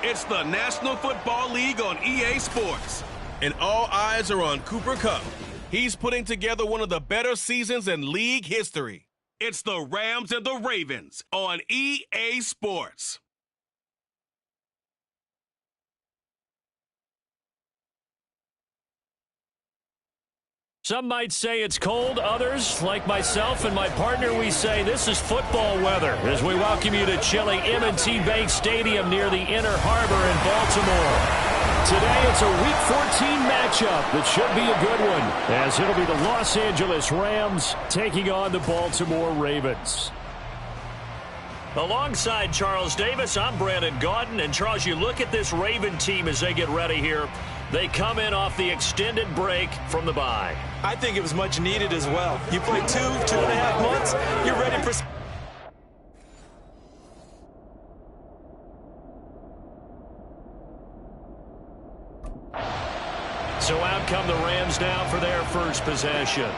It's the National Football League on EA Sports, and all eyes are on Cooper Kupp. He's putting together one of the better seasons in league history. It's the Rams and the Ravens on EA Sports. Some might say it's cold. Others, like myself and my partner, we say this is football weather as we welcome you to chilly M&T Bank Stadium near the Inner Harbor in Baltimore. Today it's a Week 14 matchup that should be a good one, as it'll be the Los Angeles Rams taking on the Baltimore Ravens. Alongside Charles Davis, I'm Brandon Gaudin. And Charles, you look at this Raven team as they get ready here. They come in off the extended break from the bye. I think it was much needed as well. You play 2.5 months, you're ready for... So out come the Rams now for their first possession.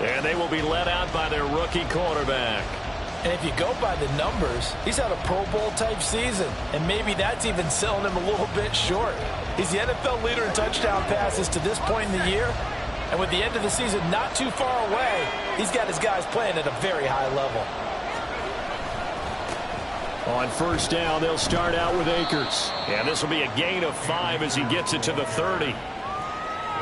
And they will be led out by their rookie quarterback. And if you go by the numbers, he's had a Pro Bowl-type season. And maybe that's even selling him a little bit short. He's the NFL leader in touchdown passes to this point in the year. And with the end of the season not too far away, he's got his guys playing at a very high level. On first down, they'll start out with Akers. And this will be a gain of 5 as he gets it to the 30.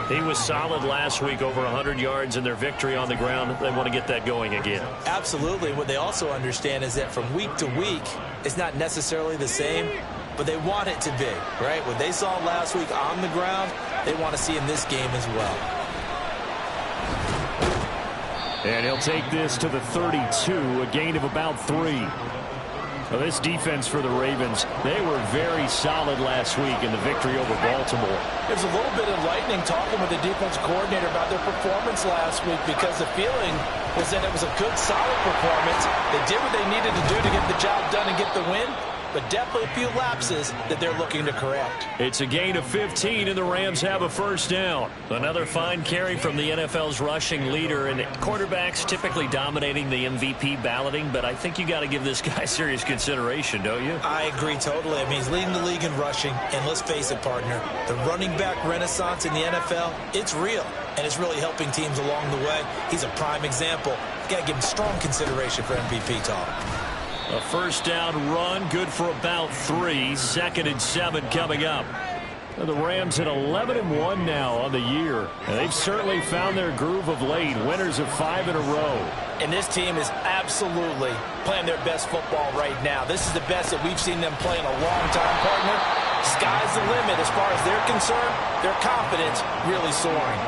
He was solid last week, over 100 yards in their victory on the ground. They want to get that going again. Absolutely. What they also understand is that from week to week, it's not necessarily the same, but they want it to be, right? What they saw last week on the ground, they want to see in this game as well. And he'll take this to the 32, a gain of about 3. Well, this defense for the Ravens, they were very solid last week in the victory over Baltimore. There's a little bit enlightening talking with the defense coordinator about their performance last week, because the feeling was that it was a good, solid performance. They did what they needed to do to get the job done and get the win, but definitely a few lapses that they're looking to correct. It's a gain of 15, and the Rams have a first down. Another fine carry from the NFL's rushing leader, and quarterbacks typically dominating the MVP balloting, but I think you got to give this guy serious consideration, don't you? I agree totally. I mean, he's leading the league in rushing, and let's face it, partner, the running back renaissance in the NFL, it's real, and it's really helping teams along the way. He's a prime example. You got to give him strong consideration for MVP talk. A first down run, good for about 3. 2nd and 7 coming up. The Rams at 11-1 now on the year. And they've certainly found their groove of late. Winners of 5 in a row. And this team is absolutely playing their best football right now. This is the best that we've seen them play in a long time, partner. Sky's the limit as far as they're concerned. Their confidence really soaring.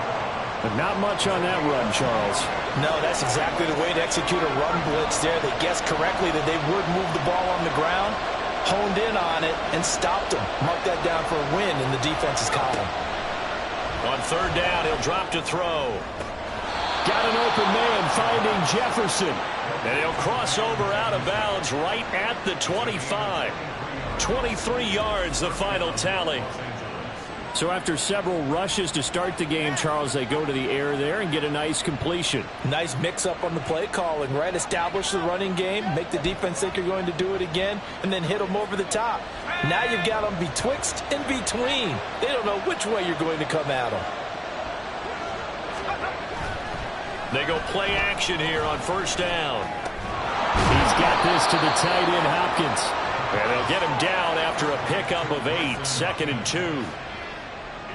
But not much on that run, Charles. No, that's exactly the way to execute a run blitz there. They guessed correctly that they would move the ball on the ground, honed in on it, and stopped them. Mark that down for a win in the defense's column. On third down, he'll drop to throw. Got an open man finding Jefferson. And he'll cross over out of bounds right at the 25. 23 yards, the final tally. So after several rushes to start the game, Charles, they go to the air there and get a nice completion. Nice mix-up on the play calling, right? Establish the running game, make the defense think you're going to do it again, and then hit them over the top. Now you've got them betwixt and between. They don't know which way you're going to come at them. They go play action here on first down. He's got this to the tight end, Hopkins. And they'll get him down after a pickup of 8, 2nd and 2.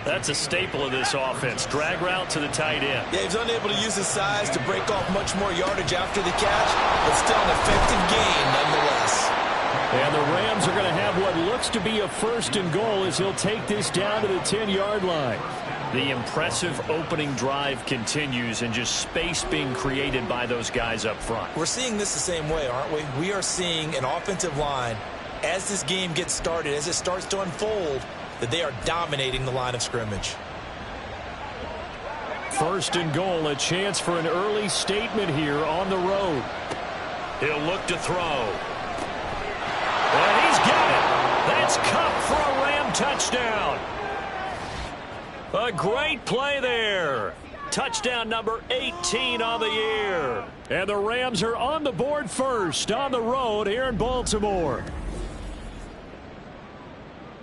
That's a staple of this offense. Drag route to the tight end. Yeah, he's unable to use his size to break off much more yardage after the catch, but still an effective gain nonetheless. And the Rams are going to have what looks to be a 1st and goal as he'll take this down to the 10-yard line. The impressive opening drive continues, and just space being created by those guys up front. We're seeing this the same way, aren't we? We are seeing an offensive line, as this game gets started, as it starts to unfold, that they are dominating the line of scrimmage. 1st and goal, a chance for an early statement here on the road. He'll look to throw. And he's got it. That's Kupp for a Ram touchdown. A great play there. touchdown number 18 on the year. And the Rams are on the board first on the road here in Baltimore.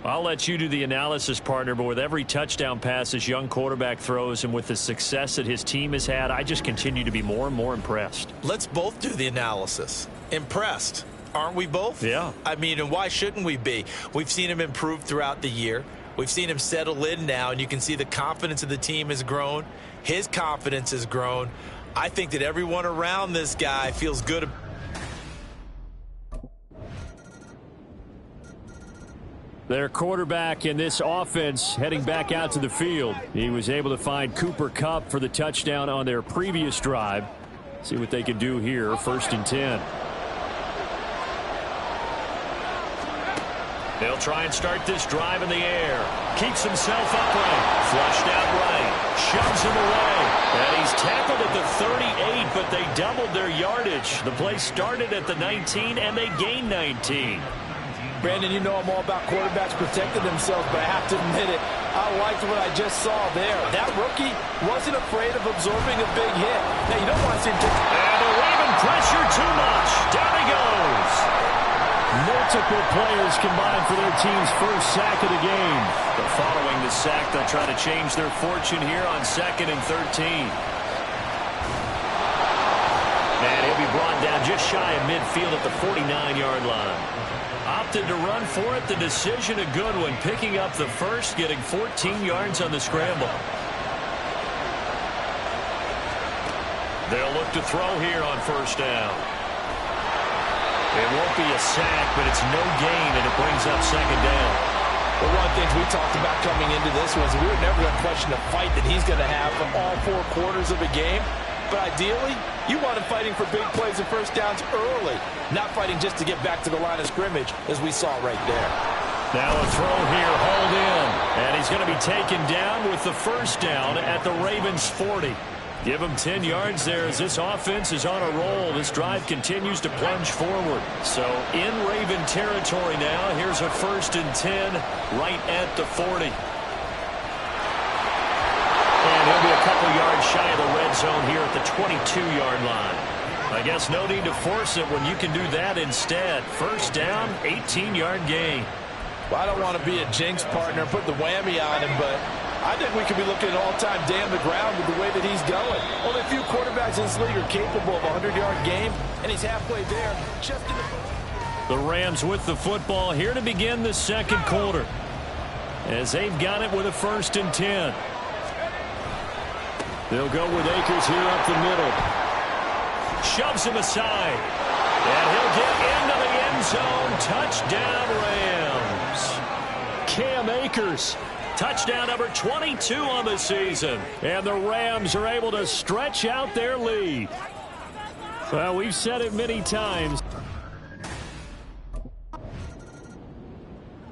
I'll let you do the analysis, partner, but with every touchdown pass this young quarterback throws and with the success that his team has had, I just continue to be more and more impressed. Let's both do the analysis. Impressed. Aren't we both? Yeah. I mean, and why shouldn't we be? We've seen him improve throughout the year. We've seen him settle in now, and you can see the confidence of the team has grown. His confidence has grown. I think that everyone around this guy feels good. Their quarterback in this offense heading back out to the field. He was able to find Cooper Kupp for the touchdown on their previous drive. See what they can do here. 1st and 10. They'll try and start this drive in the air. Keeps himself upright. Flushed out right. Shoves him away. And he's tackled at the 38, but they doubled their yardage. The play started at the 19, and they gained 19. Brandon, you know I'm all about quarterbacks protecting themselves, but I have to admit it, I liked what I just saw there. That rookie wasn't afraid of absorbing a big hit. Now, you don't want to see him take... And the Raven pressure too much. Down he goes. Multiple players combined for their team's first sack of the game. But following the sack, they'll try to change their fortune here on 2nd and 13. And he'll be brought down just shy of midfield at the 49-yard line. Opted to run for it. The decision a good one. Picking up the first, getting 14 yards on the scramble. They'll look to throw here on 1st down. It won't be a sack, but it's no gain, and it brings up 2nd down. Well, one of the things we talked about coming into this was we were never going to question the fight that he's going to have for all 4 quarters of a game. But ideally, you want him fighting for big plays and 1st downs early, not fighting just to get back to the line of scrimmage, as we saw right there. Now a throw here, hauled in, and he's going to be taken down with the 1st down at the Ravens' 40. Give him 10 yards there as this offense is on a roll. This drive continues to plunge forward. So in Raven territory now, here's a 1st and 10 right at the 40. And he'll be a couple yards shy of the red zone here at the 22-yard line. I guess no need to force it when you can do that instead. 1st down, 18-yard gain. Well, I don't want to be a jinx partner, put the whammy on him, but I think we could be looking at all-time day on the ground with the way that he's going. Only a few quarterbacks in this league are capable of a 100-yard game, and he's halfway there. Just in the Rams with the football here to begin the 2nd quarter, as they've got it with a 1st and 10. They'll go with Akers here up the middle. Shoves him aside. And he'll get into the end zone. Touchdown, Rams. Cam Akers. Touchdown number 22 on the season. And the Rams are able to stretch out their lead. Well, we've said it many times.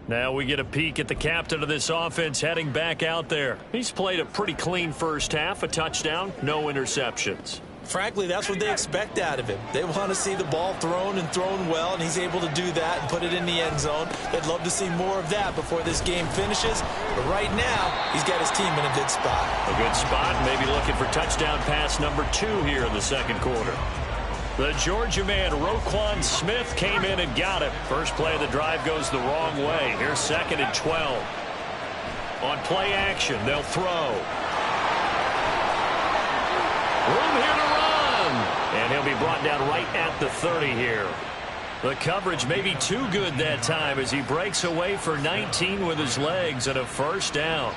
Now we get a peek at the captain of this offense heading back out there. He's played a pretty clean 1st half, a touchdown, no interceptions. Frankly, that's what they expect out of him. They want to see the ball thrown and thrown well, and he's able to do that and put it in the end zone. They'd love to see more of that before this game finishes. But right now, he's got his team in a good spot. A good spot, maybe looking for touchdown pass number 2 here in the 2nd quarter. The Georgia man, Roquan Smith, came in and got it. First play of the drive goes the wrong way. Here's 2nd and 12. On play action, they'll throw. Room here to run. And he'll be brought down right at the 30 here. The coverage may be too good that time as he breaks away for 19 with his legs and a 1st down.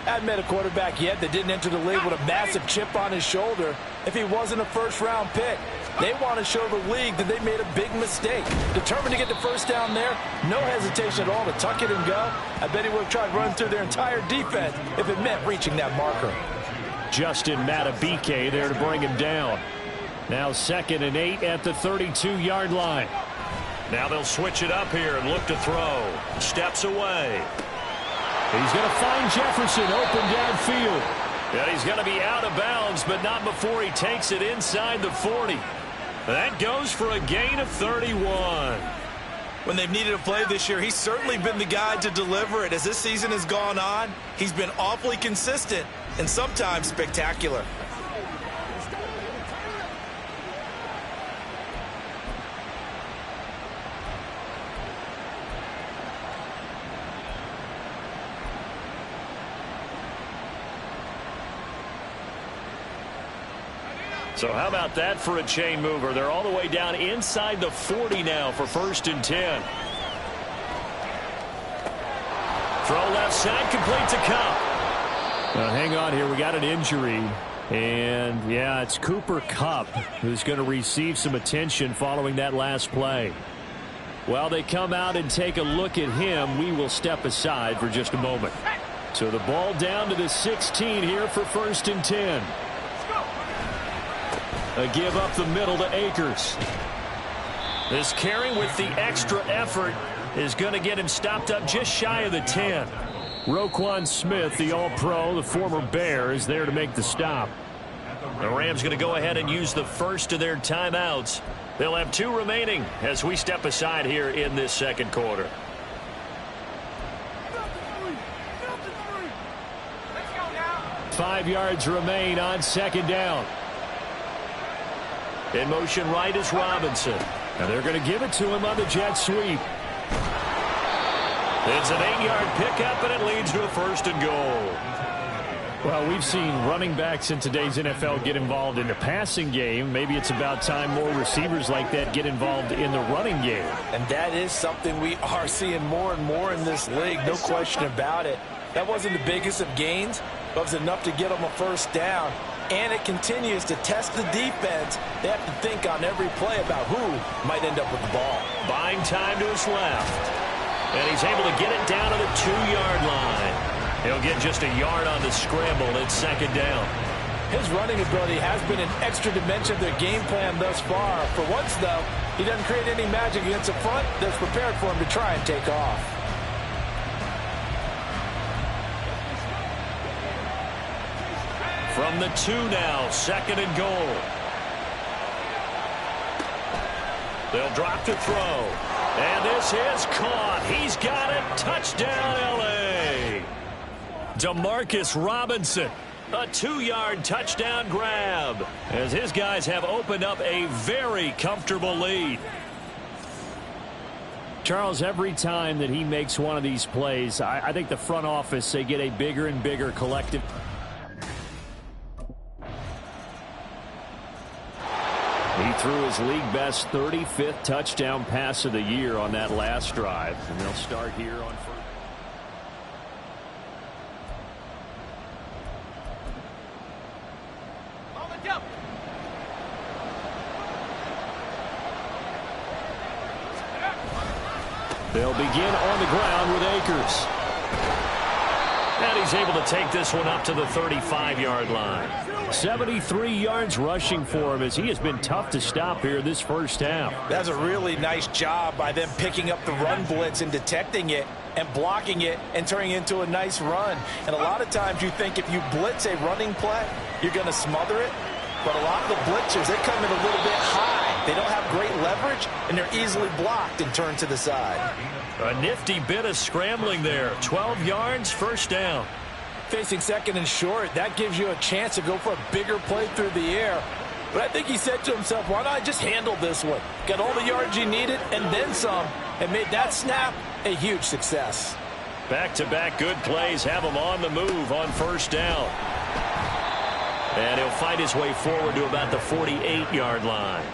I haven't met a quarterback yet that didn't enter the league with a massive chip on his shoulder if he wasn't a 1st-round pick. They want to show the league that they made a big mistake. Determined to get the 1st down there, no hesitation at all to tuck it and go. I bet he would have tried running through their entire defense if it meant reaching that marker. Justin Matabike there to bring him down. Now 2nd and 8 at the 32-yard line. Now they'll switch it up here and look to throw. Steps away. He's going to find Jefferson open downfield. And he's going to be out of bounds, but not before he takes it inside the 40. That goes for a gain of 31. When they've needed a play this year, he's certainly been the guy to deliver it. As this season has gone on, he's been awfully consistent and sometimes spectacular. So how about that for a chain mover? They're all the way down inside the 40 now for 1st and 10. Throw left side, complete to Kupp. Hang on here. We got an injury. And, yeah, it's Cooper Kupp who's going to receive some attention following that last play. While they come out and take a look at him, we will step aside for just a moment. So the ball down to the 16 here for 1st and 10. A give up the middle to Akers. This carry with the extra effort is going to get him stopped up just shy of the 10. Roquan Smith, the All-Pro, the former Bear, is there to make the stop. The Rams going to go ahead and use the first of their timeouts. They'll have 2 remaining as we step aside here in this second quarter. Five yards remain on 2nd down. In motion right is Robinson. And they're going to give it to him on the jet sweep. It's an 8-yard pickup, and it leads to a 1st and goal. Well, we've seen running backs in today's NFL get involved in the passing game. Maybe it's about time more receivers like that get involved in the running game. And that is something we are seeing more and more in this league, no question about it. That wasn't the biggest of gains, but it was enough to get them a 1st down. And it continues to test the defense. They have to think on every play about who might end up with the ball. Buying time to his left. And he's able to get it down to the 2-yard line. He'll get just a yard on the scramble. It's 2nd down. His running ability has been an extra dimension of their game plan thus far. For once, though, he doesn't create any magic against the front that's prepared for him to try and take off. From the 2 now, 2nd and goal. They'll drop to throw. And this is caught. He's got it. Touchdown, L.A. Demarcus Robinson. A 2-yard touchdown grab as his guys have opened up a very comfortable lead. Charles, every time that he makes one of these plays, I think the front office, they get a bigger and bigger collective. He threw his league-best 35th touchdown pass of the year on that last drive. And they'll start here on first. They'll begin on the ground with Akers. And he's able to take this one up to the 35-yard line. 73 yards rushing for him as he has been tough to stop here this first half. That's a really nice job by them picking up the run blitz and detecting it and blocking it and turning it into a nice run. And a lot of times you think if you blitz a running play, you're going to smother it. But a lot of the blitzers, they come in a little bit high. They don't have great leverage, and they're easily blocked and turned to the side. A nifty bit of scrambling there. 12 yards, 1st down. Facing 2nd and short, that gives you a chance to go for a bigger play through the air. But I think he said to himself, why not just handle this one? Got all the yards you needed and then some, and made that snap a huge success. Back-to-back good plays have him on the move on 1st down. And he'll fight his way forward to about the 48-yard line.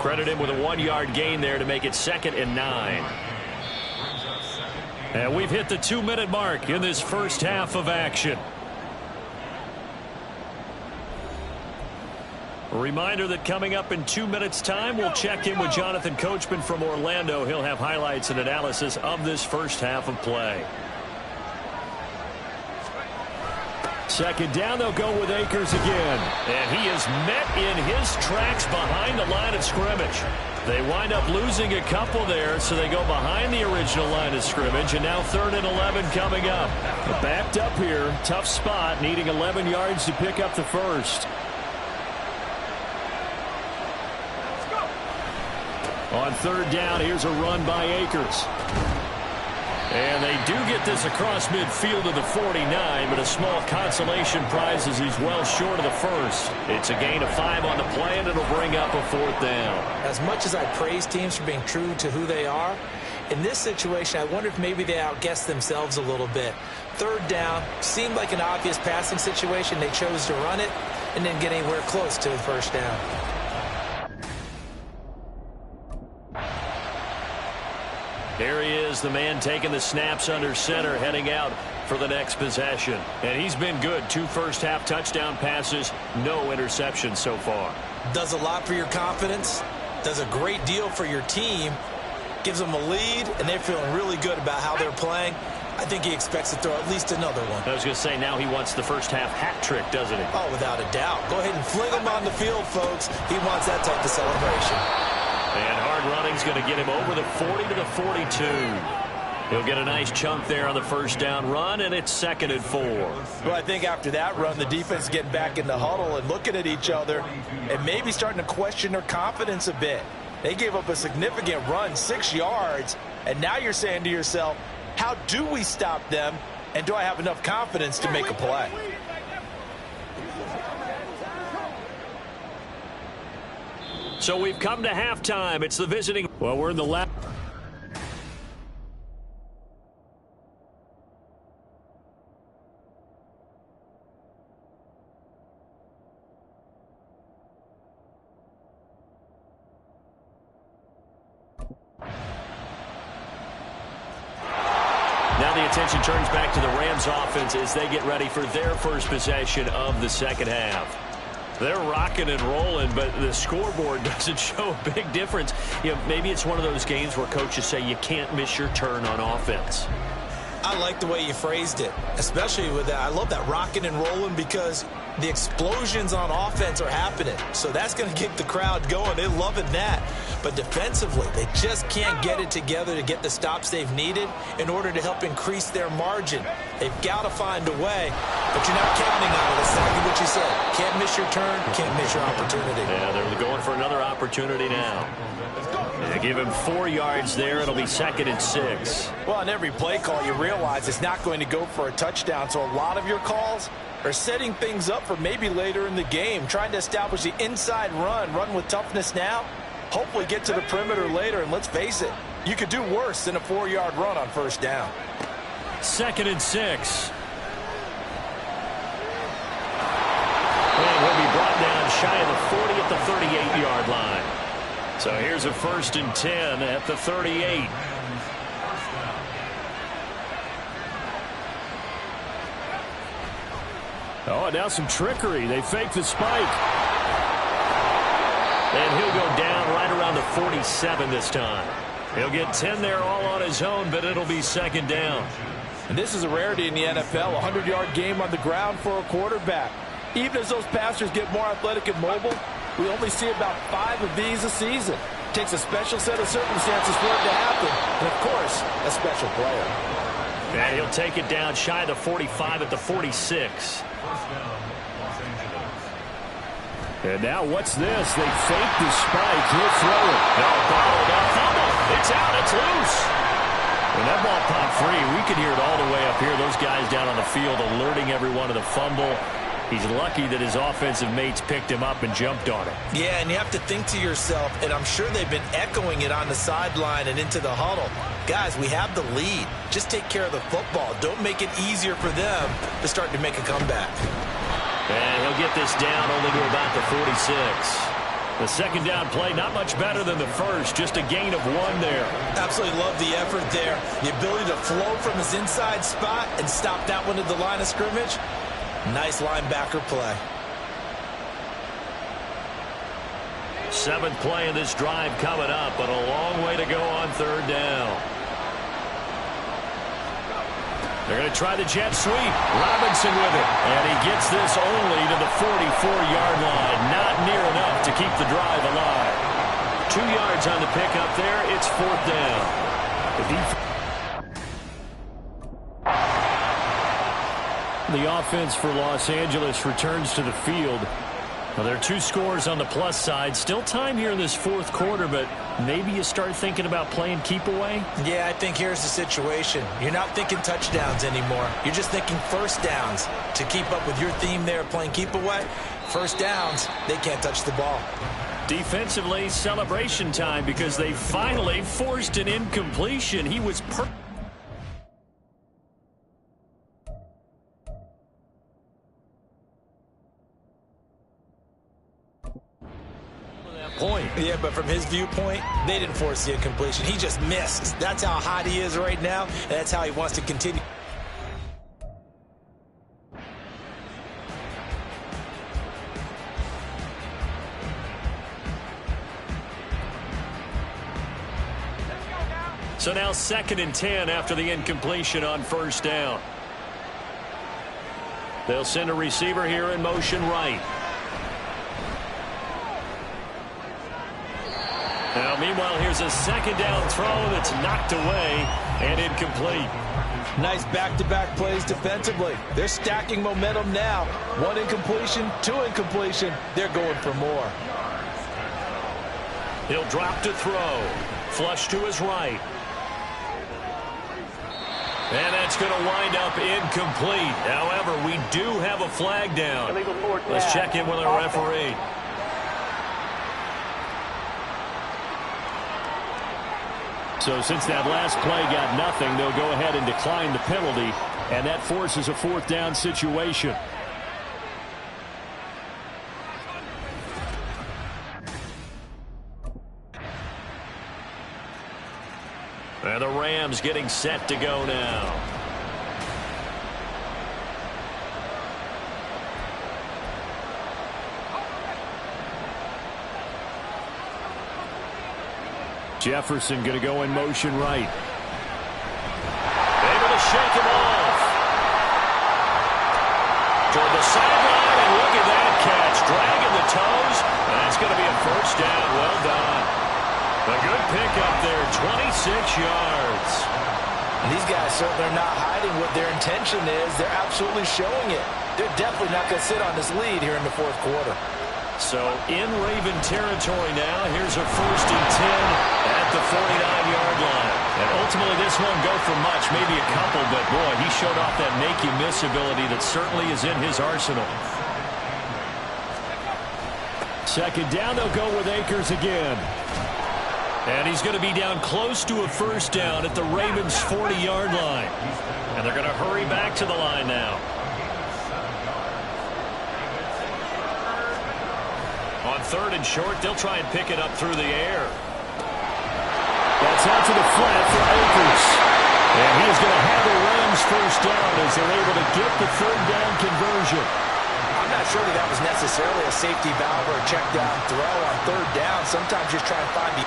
Credit him with a 1-yard gain there to make it 2nd and 9. And we've hit the 2-minute mark in this first half of action. A reminder that coming up in 2 minutes' time, we'll check in with Jonathan Coachman from Orlando. He'll have highlights and analysis of this first half of play. 2nd down, they'll go with Akers again. And he is met in his tracks behind the line of scrimmage. They wind up losing a couple there, so they go behind the original line of scrimmage, and now 3rd and 11 coming up. Backed up here, tough spot, needing 11 yards to pick up the first. On 3rd down, here's a run by Akers. And they do get this across midfield to the 49, but a small consolation prize as he's well short of the first. It's a gain of 5 on the play, and it'll bring up a 4th down. As much as I praise teams for being true to who they are, In this situation, I wonder if maybe they outguessed themselves a little bit. Third down, seemed like an obvious passing situation. They chose to run it and didn't get anywhere close to the first down. Here he is, the man taking the snaps under center, heading out for the next possession. And he's been good. 2 first-half touchdown passes, no interceptions so far. Does a lot for your confidence, does a great deal for your team, gives them a lead, and they're feeling really good about how they're playing. I think he expects to throw at least another one. I was going to say, now he wants the first-half hat trick, doesn't he? Oh, without a doubt. Go ahead and fling him on the field, folks. He wants that type of celebration. And hard running's going to get him over the 40 to the 42. He'll get a nice chunk there on the first down run, and it's 2nd and 4. Well, I think after that run, the defense is getting back in the huddle and looking at each other and maybe starting to question their confidence a bit. They gave up a significant run, 6 yards, and now you're saying to yourself, how do we stop them, and do I have enough confidence to make a play? So we've come to halftime. It's the visiting. Well, we're in the last. Now the attention turns back to the Rams offense as they get ready for their first possession of the second half. They're rocking and rolling, but the scoreboard doesn't show a big difference. You know, maybe it's one of those games where coaches say you can't miss your turn on offense. I like the way you phrased it, especially with that. I love that rocking and rolling because the explosions on offense are happening. So that's going to keep the crowd going. They're loving that. But defensively, they just can't get it together to get the stops they've needed in order to help increase their margin. They've got to find a way, but you're not counting on it. Exactly what you said. Can't miss your turn, can't miss your opportunity. Yeah, they're going for another opportunity now. They give him 4 yards there. It'll be 2nd and 6. Well, on every play call, you realize it's not going to go for a touchdown. So a lot of your calls are setting things up for maybe later in the game, trying to establish the inside run with toughness now, hopefully get to the perimeter later. And let's face it, you could do worse than a 4-yard run on first down. 2nd and 6. And he'll be brought down shy of the 40 at the 38-yard line. So here's a 1st and 10 at the 38. Oh, and now some trickery. They fake the spike. And he'll go down right around the 47 this time. He'll get 10 there all on his own, but it'll be 2nd down. And this is a rarity in the NFL, a 100-yard game on the ground for a quarterback. Even as those passers get more athletic and mobile, we only see about 5 of these a season. It takes a special set of circumstances for it to happen, and, of course, a special player. And he'll take it down shy of the 45 at the 46. And now what's this? They fake the spike. He'll throw it. No, fumble. It's out. It's loose. When that ball popped free, we could hear it all the way up here. Those guys down on the field alerting everyone of the fumble. He's lucky that his offensive mates picked him up and jumped on it. Yeah, and you have to think to yourself, and I'm sure they've been echoing it on the sideline and into the huddle. Guys, we have the lead. Just take care of the football. Don't make it easier for them to start to make a comeback. And he'll get this down only to about the 46. The 2nd down play, not much better than the first, just a gain of 1 there. Absolutely love the effort there. The ability to flow from his inside spot and stop that one at the line of scrimmage. Nice linebacker play. 7th play of this drive coming up, but a long way to go on 3rd down. They're going to try the jet sweep. Robinson with it. And he gets this only to the 44-yard line. Not near enough to keep the drive alive. 2 yards on the pickup there. It's 4th down. The offense for Los Angeles returns to the field. Well, there are 2 scores on the plus side. Still time here in this 4th quarter, but maybe you start thinking about playing keep away? Yeah, I think here's the situation. You're not thinking touchdowns anymore. You're just thinking first downs. To keep up with your theme there, playing keep away, first downs, they can't touch the ball. Defensively, celebration time because they finally forced an incompletion. He was perfect. Point. Yeah, but from his viewpoint, they didn't force the incompletion. He just missed. That's how hot he is right now, and that's how he wants to continue. So now 2nd and 10 after the incompletion on 1st down. They'll send a receiver here in motion right. Now, meanwhile, here's a 2nd down throw that's knocked away and incomplete. Nice back-to-back plays defensively. They're stacking momentum now. 1 incompletion, 2 incompletion. They're going for more. He'll drop to throw. Flush to his right. And that's going to wind up incomplete. However, we do have a flag down. Let's check in with our referee. So since that last play got nothing, they'll go ahead and decline the penalty, and that forces a 4th down situation. And the Rams getting set to go now. Jefferson going to go in motion right. Able to shake him off. Toward the sideline, and look at that catch. Dragging the toes, and that's going to be a 1st down. Well done. A good pickup there, 26 yards. And these guys certainly are not hiding what their intention is. They're absolutely showing it. They're definitely not going to sit on this lead here in the 4th quarter. So in Raven territory now, here's a 1st and 10 at the 49-yard line. And ultimately this won't go for much, maybe a couple, but boy, he showed off that make-you-miss ability that certainly is in his arsenal. 2nd down, they'll go with Akers again. And he's going to be down close to a 1st down at the Ravens' 40-yard line. And they're going to hurry back to the line now. On 3rd and short, they'll try and pick it up through the air. That's out to the flat for Akers. And he is going to have the Rams 1st down as they're able to get the 3rd down conversion. I'm not sure that was necessarily a safety valve or a check down throw on 3rd down. Sometimes just try and find the...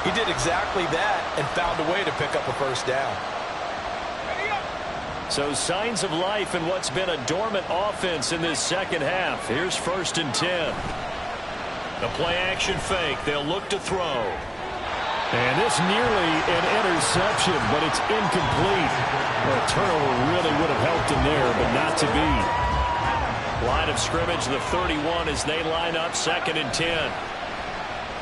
He did exactly that and found a way to pick up a 1st down. So signs of life in what's been a dormant offense in this 2nd half. Here's 1st and 10. The play-action fake. They'll look to throw. And this nearly an interception, but it's incomplete. Well, a turnover really would have helped him there, but not to be. Line of scrimmage, the 31 as they line up 2nd and 10.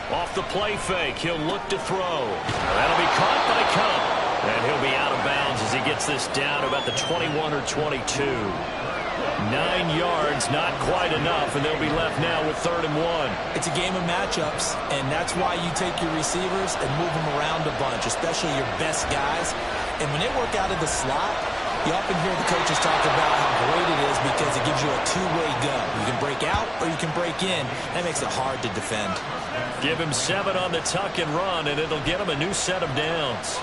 Off the play fake, he'll look to throw. That'll be caught by Cup. And he'll be out of bounds as he gets this down to about the 21 or 22. 9 yards, not quite enough, and they'll be left now with 3rd and 1. It's a game of matchups, and that's why you take your receivers and move them around a bunch, especially your best guys. And when they work out of the slot, you often hear the coaches talk about how great it is because it gives you a two-way go. You can break out or you can break in. That makes it hard to defend. Give him 7 on the tuck and run, and it'll get him a new set of downs.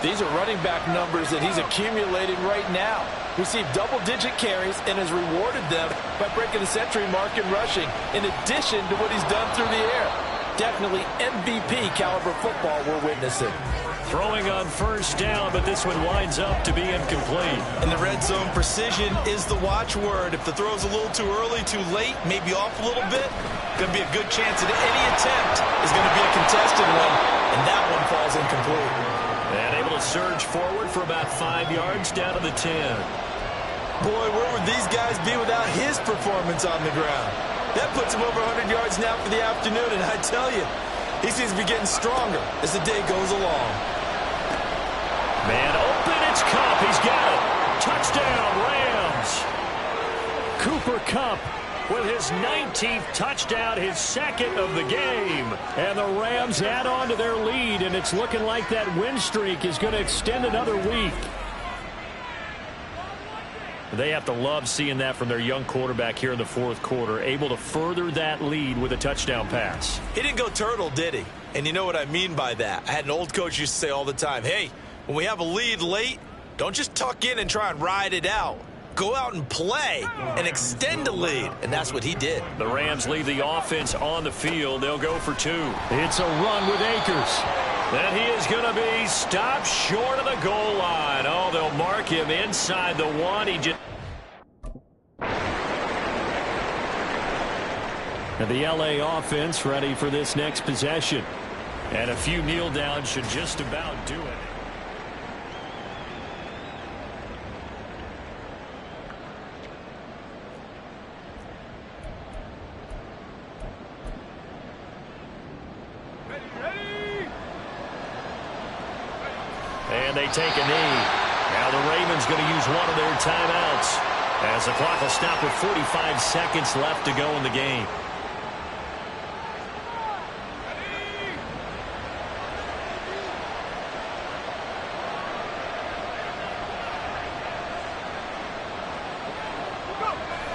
These are running back numbers that he's accumulating right now. Received double-digit carries and has rewarded them by breaking the century mark in rushing, in addition to what he's done through the air. Definitely MVP caliber football we're witnessing. Throwing on 1st down, but this one winds up to be incomplete. In the red zone, precision is the watchword. If the throw's a little too early, too late, maybe off a little bit, going to be a good chance that any attempt is going to be a contested one, and that one falls incomplete. And able to surge forward for about 5 yards down to the 10. Boy, where would these guys be without his performance on the ground? That puts him over 100 yards now for the afternoon, and I tell you, he seems to be getting stronger as the day goes along. Man open, it's Kupp. He's got it. Touchdown, Rams. Cooper Kupp with his 19th touchdown, his second of the game. And the Rams add on to their lead, and it's looking like that win streak is going to extend another week. They have to love seeing that from their young quarterback here in the fourth quarter, able to further that lead with a touchdown pass. He didn't go turtle, did he? And you know what I mean by that. I had an old coach used to say all the time, hey, when we have a lead late, don't just tuck in and try and ride it out. Go out and play and extend the lead. And that's what he did. The Rams leave the offense on the field. They'll go for two. It's a run with Akers. And he is going to be stopped short of the goal line. Oh, they'll mark him inside the one. He just... And the LA offense ready for this next possession. And a few kneel downs should just about do it. And they take a knee. Now the Ravens going to use one of their timeouts as the clock will stop with 45 seconds left to go in the game.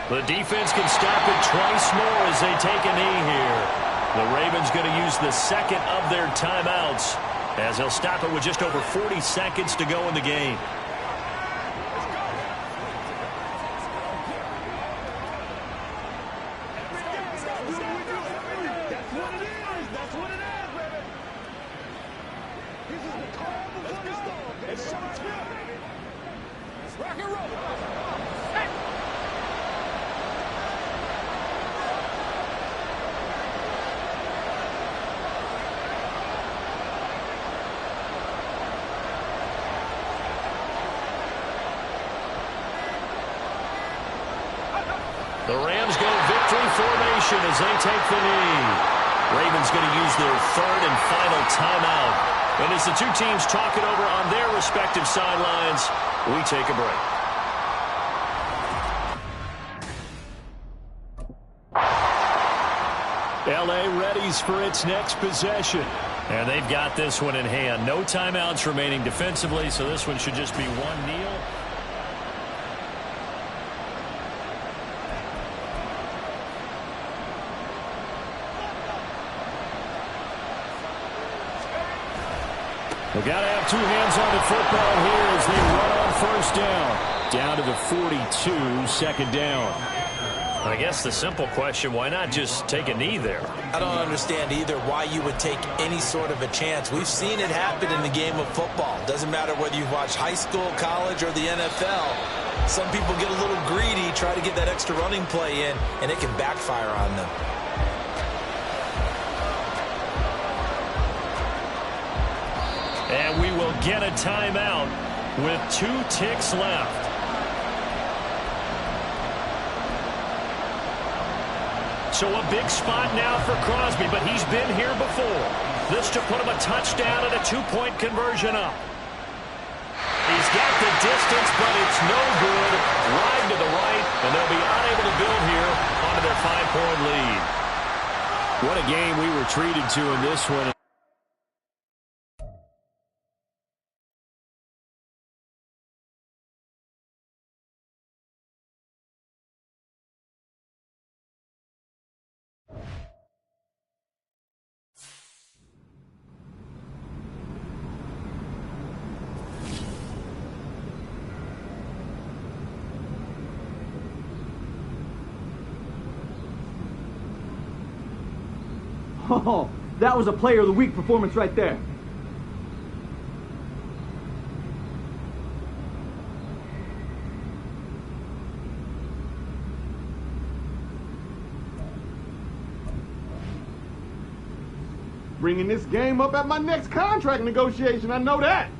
The defense can stop it twice more as they take a knee here. The Ravens going to use the second of their timeouts as they'll stop it with just over 40 seconds to go in the game. The Rams go victory formation as they take the knee. Ravens going to use their third and final timeout. And as the two teams talk it over on their respective sidelines, we take a break. LA readies for its next possession. And they've got this one in hand. No timeouts remaining defensively, so this one should just be one kneel. We've got to have two hands on the football here as they run on first down. Down to the 42, second down. I guess the simple question, why not just take a knee there? I don't understand either why you would take any sort of a chance. We've seen it happen in the game of football. Doesn't matter whether you've watched high school, college, or the NFL. Some people get a little greedy, try to get that extra running play in, and it can backfire on them. And we will get a timeout with 2 ticks left. So a big spot now for Crosby, but he's been here before. This to put him a touchdown and a 2-point conversion up. He's got the distance, but it's no good. Wide to the right, and they'll be unable to build here onto their 5-point lead. What a game we were treated to in this one. Oh, that was a player of the week performance right there. Bringing this game up at my next contract negotiation, I know that.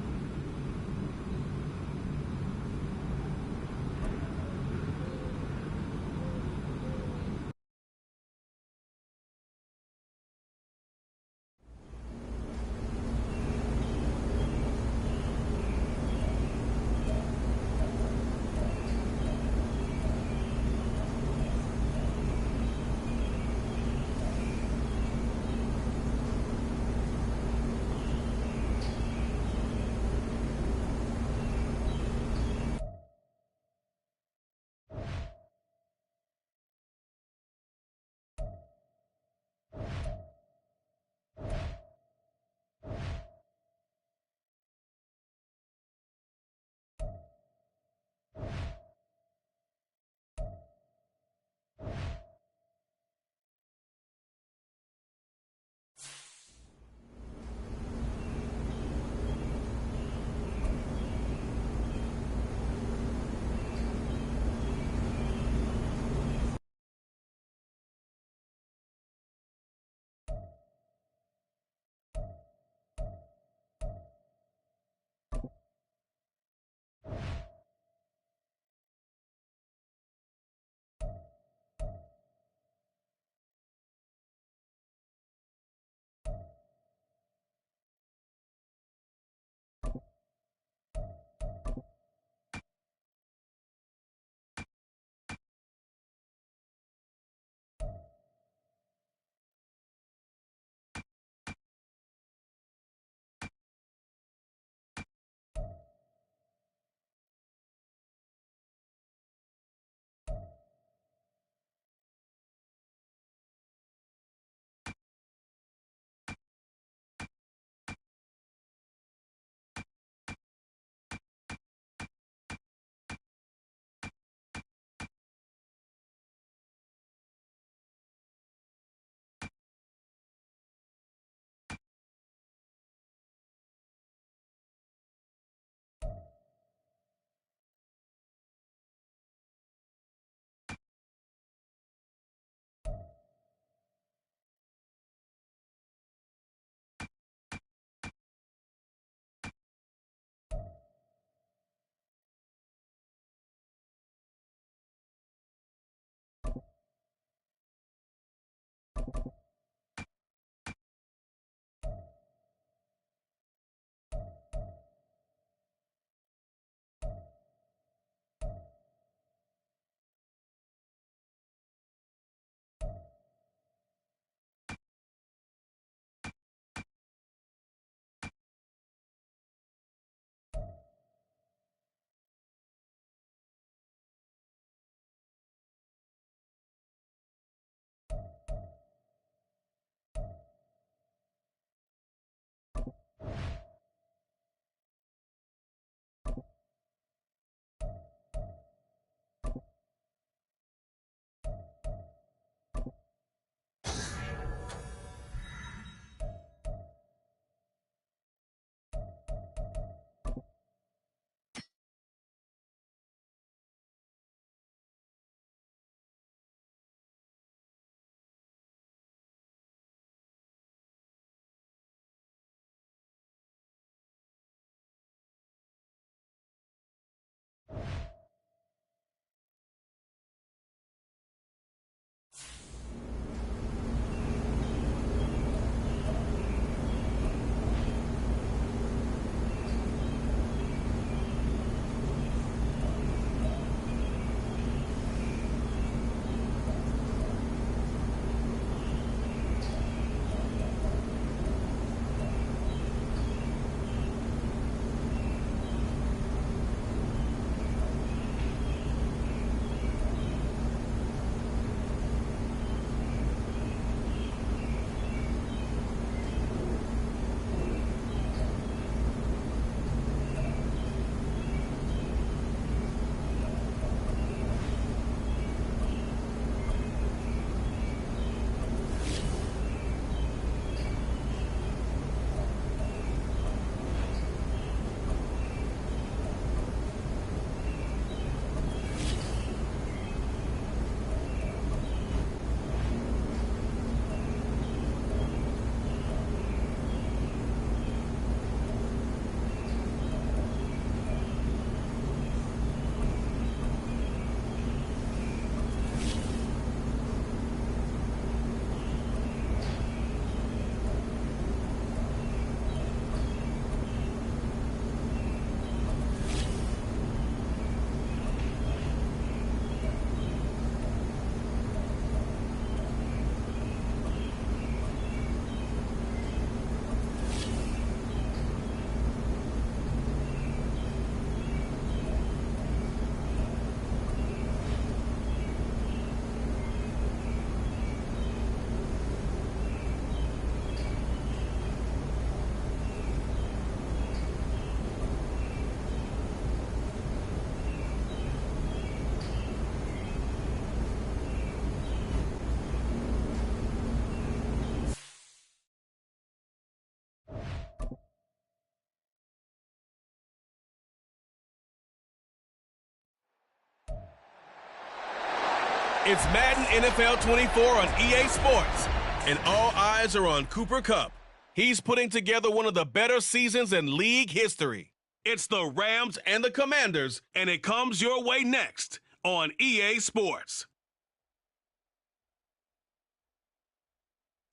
It's Madden NFL 24 on EA Sports, and all eyes are on Cooper Kupp. He's putting together one of the better seasons in league history. It's the Rams and the Commanders, and it comes your way next on EA Sports.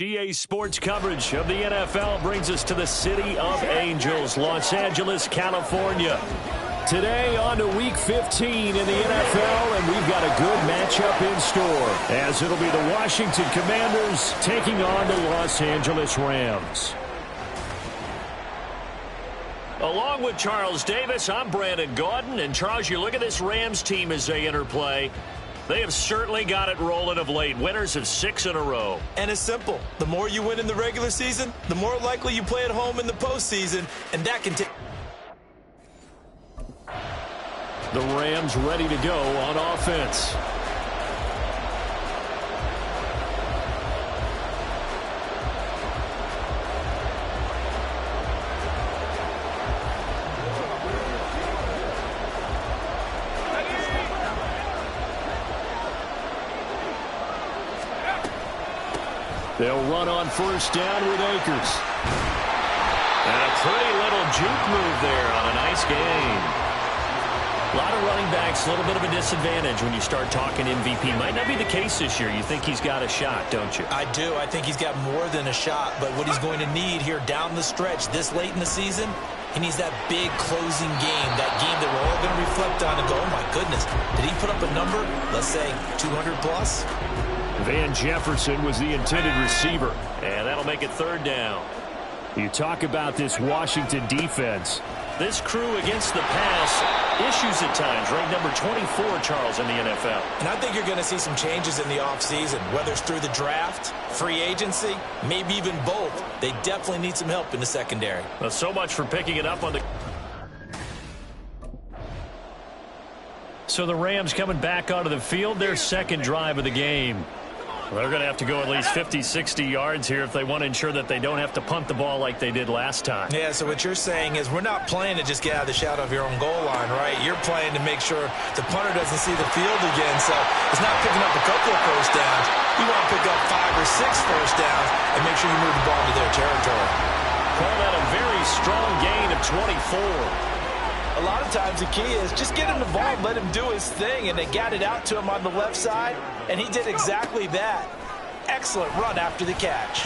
EA Sports coverage of the NFL brings us to the City of Angels, Los Angeles, California. Today on to Week 15 in the NFL, and we've got a good matchup in store, as it'll be the Washington Commanders taking on the Los Angeles Rams. Along with Charles Davis, I'm Brandon Gaudin, and Charles, you look at this Rams team as they interplay. They have certainly got it rolling of late. Winners of 6 in a row. And it's simple. The more you win in the regular season, the more likely you play at home in the postseason, and that can take... The Rams ready to go on offense. They'll run on first down with Akers. And a pretty little juke move there on a nice game. A lot of running backs, a little bit of a disadvantage when you start talking MVP. Might not be the case this year. You think he's got a shot, don't you? I do. I think he's got more than a shot. But what he's going to need here down the stretch this late in the season, he needs that big closing game, that game that we're all going to reflect on and go, oh, my goodness, did he put up a number, let's say, 200 plus? Van Jefferson was the intended receiver, and that'll make it third down. You talk about this Washington defense. This crew against the pass, issues at times, ranked number 24, Charles, in the NFL. And I think you're going to see some changes in the offseason, whether it's through the draft, free agency, maybe even both. They definitely need some help in the secondary. Well, so much for picking it up on the... So the Rams coming back onto the field, their second drive of the game. They're going to have to go at least 50, 60 yards here if they want to ensure that they don't have to punt the ball like they did last time. Yeah, so what you're saying is we're not playing to just get out of the shadow of your own goal line, right? You're playing to make sure the punter doesn't see the field again, so it's not picking up a couple of first downs. You want to pick up 5 or 6 first downs and make sure you move the ball into their territory. Call that a very strong gain of 24. A lot of times the key is just get him the ball, let him do his thing, and they got it out to him on the left side, and he did exactly that. Excellent run after the catch.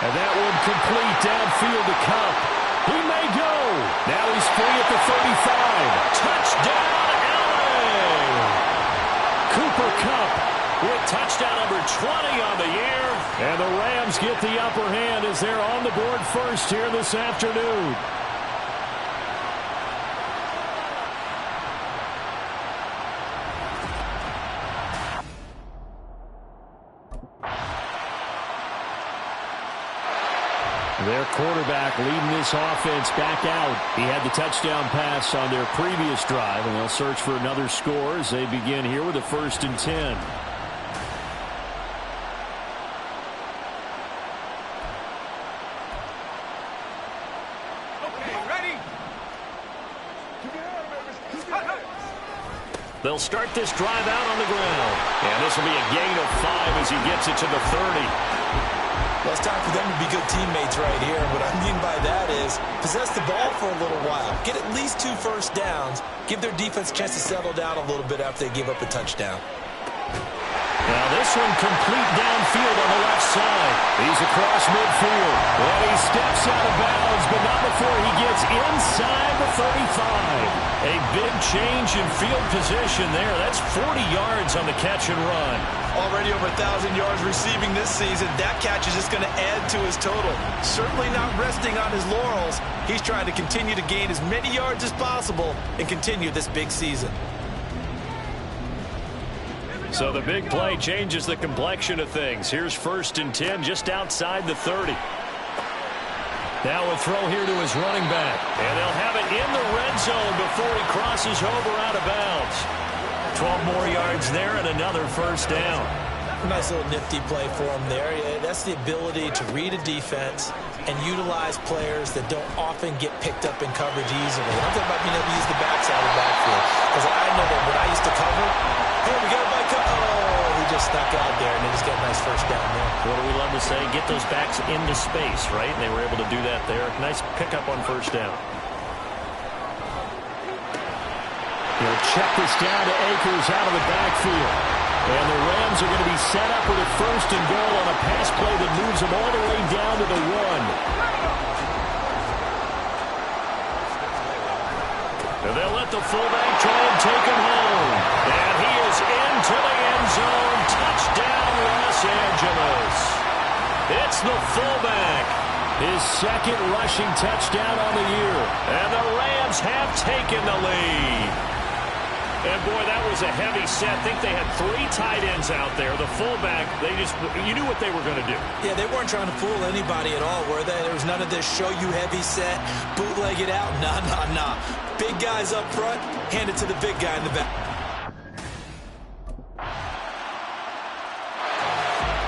And that one complete downfield to Kupp. He may go. Now he's free at the 35. Touchdown, LA! Cooper Kupp with touchdown number 20 on the year. And the Rams get the upper hand as they're on the board first here this afternoon. Their quarterback leading this offense back out. He had the touchdown pass on their previous drive, and they'll search for another score as they begin here with a 1st and 10. They'll start this drive out on the ground. And this will be a gain of 5 as he gets it to the 30. Well, it's time for them to be good teammates right here. And what I mean by that is possess the ball for a little while. Get at least 2 first downs. Give their defense a chance to settle down a little bit after they give up a touchdown. Now this one complete downfield on the left side. He's across midfield. And he steps out of bounds, but not before he gets inside the 35. A big change in field position there. That's 40 yards on the catch and run. Already over 1,000 yards receiving this season. That catch is just going to add to his total. Certainly not resting on his laurels. He's trying to continue to gain as many yards as possible and continue this big season. So the big play changes the complexion of things. Here's 1st and 10 just outside the 30. Now a throw here to his running back. And they'll have it in the red zone before he crosses over out of bounds. 12 more yards there and another 1st down. Nice little nifty play for him there. Yeah, that's the ability to read a defense and utilize players that don't often get picked up in coverage easily. I'm talking about being able to use the backside of the backfield. Because I know that when I used to cover, hey, we got to buy coverage. nice first down there. What do we love to say? Get those backs into space, right? And they were able to do that there. Nice pickup on first down. He'll check this down to Akers out of the backfield. And the Rams are going to be set up with a first and goal on a pass play that moves them all the way down to the 1. And they'll let the fullback try and take him home. And he is into the end zone. Touchdown, Los Angeles. It's the fullback. His second rushing touchdown on the year. And the Rams have taken the lead. And, boy, that was a heavy set. I think they had 3 tight ends out there. The fullback, you knew what they were going to do. Yeah, they weren't trying to fool anybody at all, were they? There was none of this show-you-heavy set, bootleg it out. Nah. Big guys up front, hand it to the big guy in the back.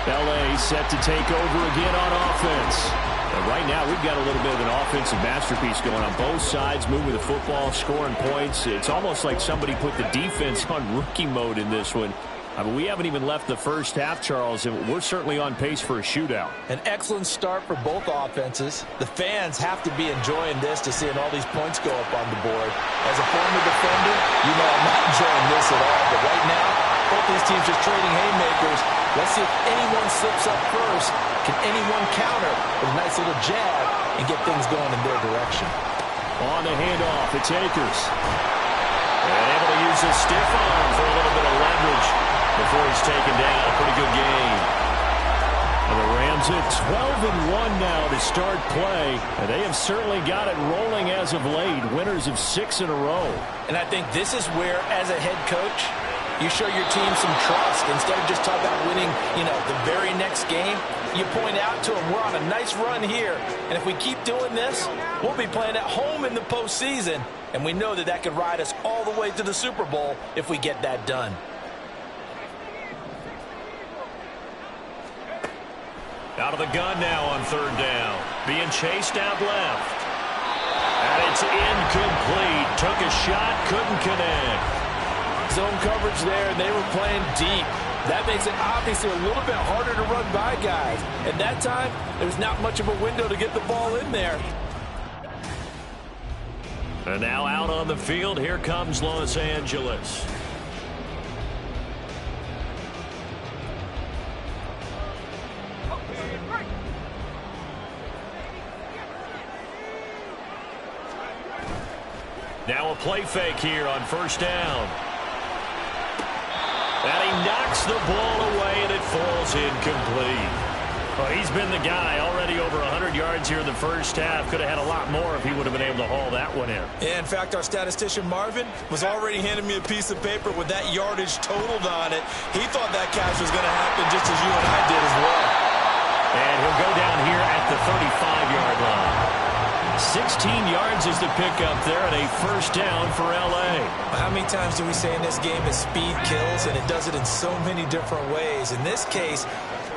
L.A. set to take over again on offense. And right now, we've got a little bit of an offensive masterpiece going on both sides, moving the football, scoring points. It's almost like somebody put the defense on rookie mode in this one. I mean, we haven't even left the first half, Charles, and we're certainly on pace for a shootout. An excellent start for both offenses. The fans have to be enjoying this to seeing all these points go up on the board. As a former defender, you know I'm not enjoying this at all. But right now, both these teams just trading haymakers. Let's see if anyone slips up first. Can anyone counter with a nice little jab and get things going in their direction? On the handoff, it's Akers. And able to use his stiff arm for a little bit of leverage before he's taken down. A pretty good game. And the Rams at 12-1 now to start play. And they have certainly got it rolling as of late. Winners of 6 in a row. And I think this is where, as a head coach, you show your team some trust. Instead of just talking about winning, the very next game, you point out to them, we're on a nice run here. And if we keep doing this, we'll be playing at home in the postseason. And we know that could ride us all the way to the Super Bowl if we get that done. Out of the gun now on third down. Being chased out left. And it's incomplete. Took a shot, couldn't connect. Zone coverage there, and they were playing deep. That makes it obviously a little bit harder to run by guys. At that time, there's not much of a window to get the ball in there. And now out on the field, here comes Los Angeles. Now a play fake here on first down. And he knocks the ball away, and it falls incomplete. Well, he's been the guy already over 100 yards here in the first half. Could have had a lot more if he would have been able to haul that one in. Yeah, in fact, our statistician Marvin was already handing me a piece of paper with that yardage totaled on it. He thought that catch was going to happen just as you and I did as well. And he'll go down here at the 35-yard line. 16 yards is the pickup there, and a first down for L.A. How many times do we say in this game that speed kills, and it does it in so many different ways? In this case,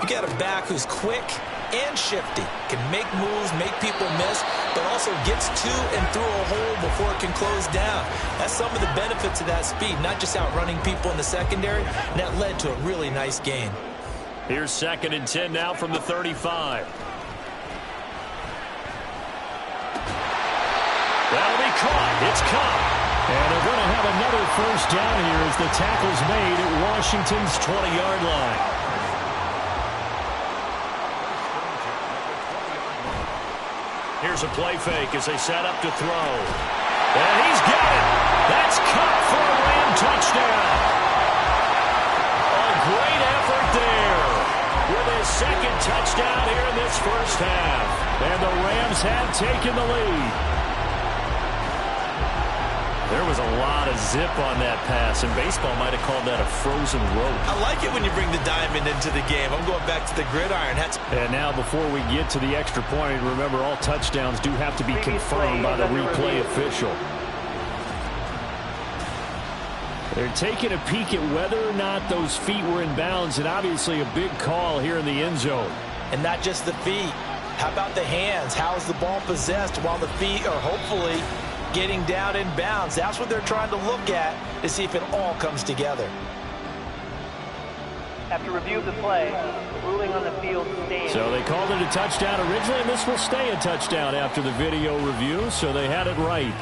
you got a back who's quick and shifty, can make moves, make people miss, but also gets to and through a hole before it can close down. That's some of the benefits of that speed, not just outrunning people in the secondary, and that led to a really nice gain. Here's 2nd and 10 now from the 35. That'll be caught. It's caught. And they're going to have another first down here as the tackle's made at Washington's 20-yard line. Here's a play fake as they set up to throw. And he's got it. That's caught for a Ram touchdown. A great effort there with his 2nd touchdown here in this first half. And the Rams have taken the lead. There was a lot of zip on that pass, and baseball might have called that a frozen rope. I like it when you bring the diamond into the game. I'm going back to the gridiron. And now before we get to the extra point, remember all touchdowns do have to be confirmed by the replay official. They're taking a peek at whether or not those feet were in bounds, and obviously a big call here in the end zone. And not just the feet. How about the hands? How is the ball possessed while the feet are hopefully getting down in bounds? That's what they're trying to look at to see if it all comes together. After review of the play, ruling on the field stands. So they called it a touchdown originally, and this will stay a touchdown after the video review, so they had it right.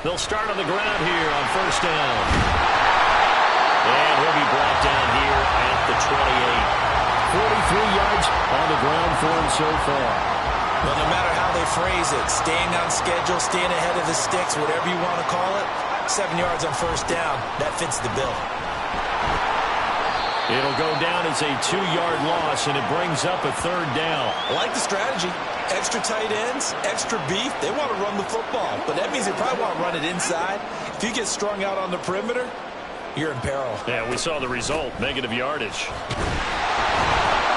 They'll start on the ground here on first down. And he'll be brought down here at the 28. 43 yards on the ground for him so far. Well, no matter how they phrase it, staying on schedule, staying ahead of the sticks, whatever you want to call it, 7 yards on first down, that fits the bill. It'll go down as a 2-yard loss, and it brings up a third down. I like the strategy. Extra tight ends, extra beef. They want to run the football, but that means they probably want to run it inside. If you get strung out on the perimeter, you're in peril. Yeah, we saw the result, negative yardage.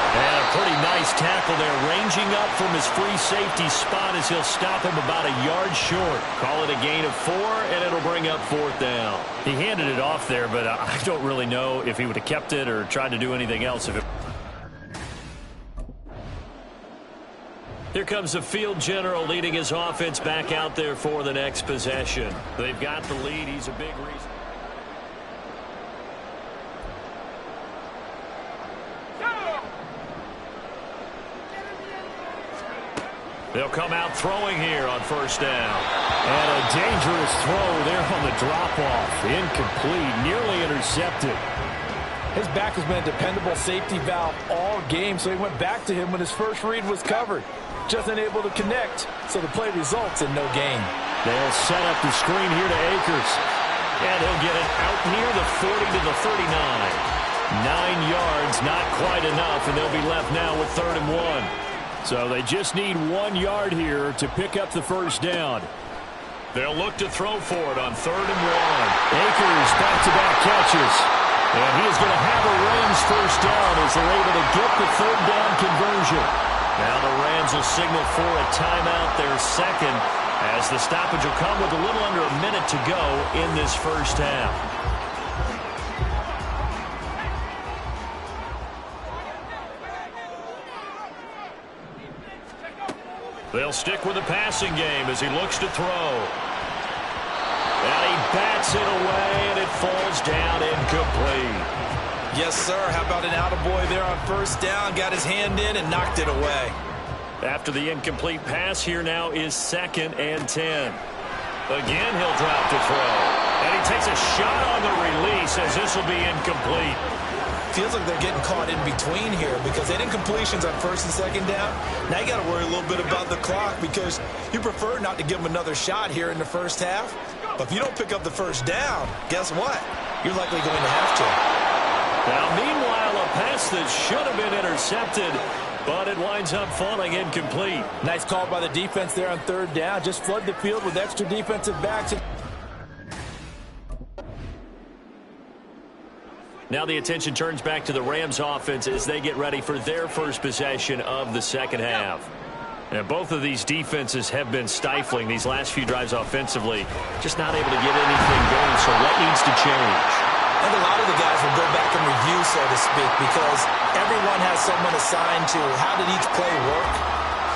And a pretty nice tackle there, ranging up from his free safety spot as he'll stop him about a yard short. Call it a gain of 4, and it'll bring up fourth down. He handed it off there, but I don't really know if he would have kept it or tried to do anything else. Here comes the field general leading his offense back out there for the next possession. They've got the lead. He's a big reason. They'll come out throwing here on first down. And a dangerous throw there on the drop-off. Incomplete, nearly intercepted. His back has been a dependable safety valve all game, so he went back to him when his first read was covered. Just unable to connect, so the play results in no gain. They'll set up the screen here to Akers. And he'll get it out near the 40 to the 39. 9 yards, not quite enough, and they'll be left now with 3rd and 1. So they just need 1 yard here to pick up the first down. They'll look to throw for it on 3rd and 1. Akers back-to-back catches. And he is going to have a Rams first down as they're able to get the 3rd down conversion. Now the Rams will signal for a timeout, their second, as the stoppage will come with a little under a minute to go in this first half. They'll stick with the passing game as he looks to throw. And he bats it away, and it falls down incomplete. Yes, sir. How about an attaboy there on first down? Got his hand in and knocked it away. After the incomplete pass, here now is 2nd and 10. Again, he'll drop to throw. And he takes a shot on the release as this will be incomplete. Feels like they're getting caught in between here because they had incompletions on 1st and 2nd down. Now you got to worry a little bit about the clock because you prefer not to give them another shot here in the first half. But if you don't pick up the first down, guess what? You're likely going to have to. Now, meanwhile, a pass that should have been intercepted, but it winds up falling incomplete. Nice call by the defense there on 3rd down. Just flood the field with extra defensive backs. Now the attention turns back to the Rams offense as they get ready for their first possession of the second half. And both of these defenses have been stifling these last few drives offensively. Just not able to get anything going, so what needs to change? I think a lot of the guys will go back and review, so to speak, because everyone has someone assigned to how did each play work.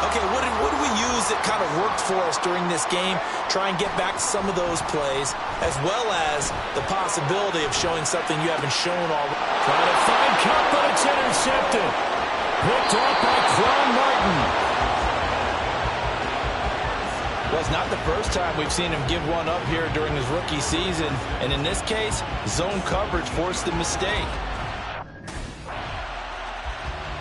Okay, what did we use that kind of worked for us during this game? Try and get back to some of those plays, as well as the possibility of showing something you haven't shown already. Trying to find Cup, but it's intercepted. Picked off by Quan Martin. Well, it's not the first time we've seen him give one up here during his rookie season. And in this case, zone coverage forced the mistake.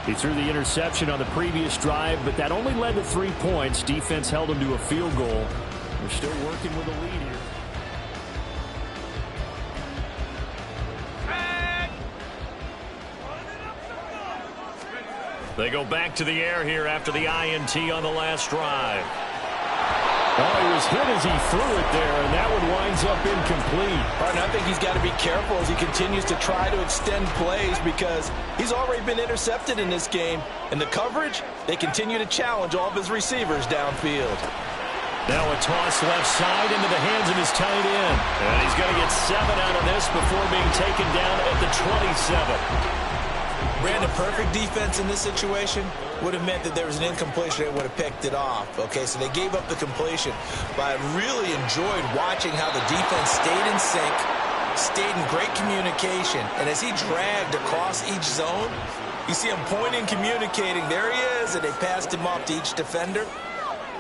He threw the interception on the previous drive, but that only led to 3 points. Defense held him to a field goal. They're still working with a lead here. They go back to the air here after the INT on the last drive. Oh, he was hit as he threw it there, and that one winds up incomplete. And I think he's got to be careful as he continues to try to extend plays because he's already been intercepted in this game. And the coverage, they continue to challenge all of his receivers downfield. Now a toss left side into the hands of his tight end. And he's going to get 7 out of this before being taken down at the 27. Brandon, perfect defense in this situation would have meant that there was an incompletion that would have picked it off. Okay, so they gave up the completion. But I really enjoyed watching how the defense stayed in sync, stayed in great communication. And as he dragged across each zone, you see him pointing, communicating. There he is, and they passed him off to each defender.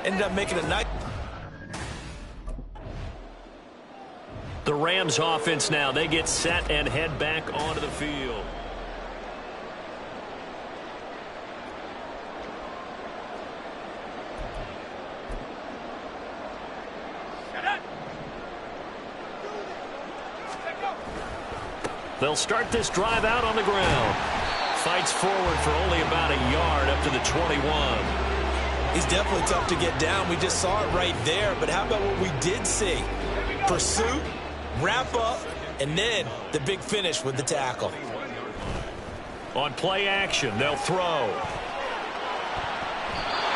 Ended up making a nice... The Rams offense now, they get set and head back onto the field. They'll start this drive out on the ground. Fights forward for only about a yard up to the 21. He's definitely tough to get down. We just saw it right there. But how about what we did see? Pursuit, wrap up, and then the big finish with the tackle. On play action, they'll throw.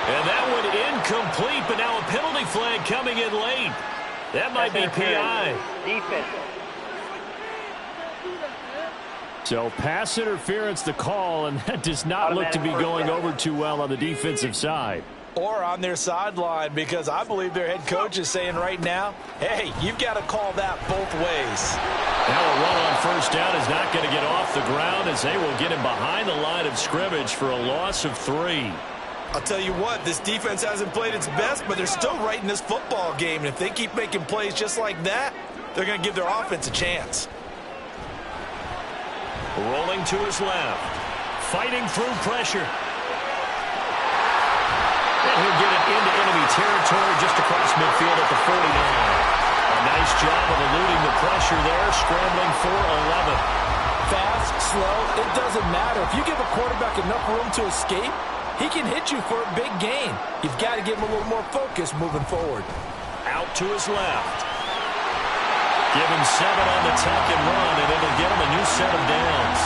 And that one incomplete, but now a penalty flag coming in late. That might be PI. Defense. So pass interference the call, and that does not look to be going over too well on the defensive side. Or on their sideline, because I believe their head coach is saying right now, hey, you've got to call that both ways. Now a run on first down is not going to get off the ground as they will get him behind the line of scrimmage for a loss of 3. I'll tell you what, this defense hasn't played its best, but they're still right in this football game. And if they keep making plays just like that, they're going to give their offense a chance. Rolling to his left. Fighting through pressure. And he'll get it into enemy territory just across midfield at the 49. A nice job of eluding the pressure there, scrambling for 11. Fast, slow, it doesn't matter. If you give a quarterback enough room to escape, he can hit you for a big gain. You've got to give him a little more focus moving forward. Out to his left. Give him 7 on the tuck and run, and it'll get him a new set of downs.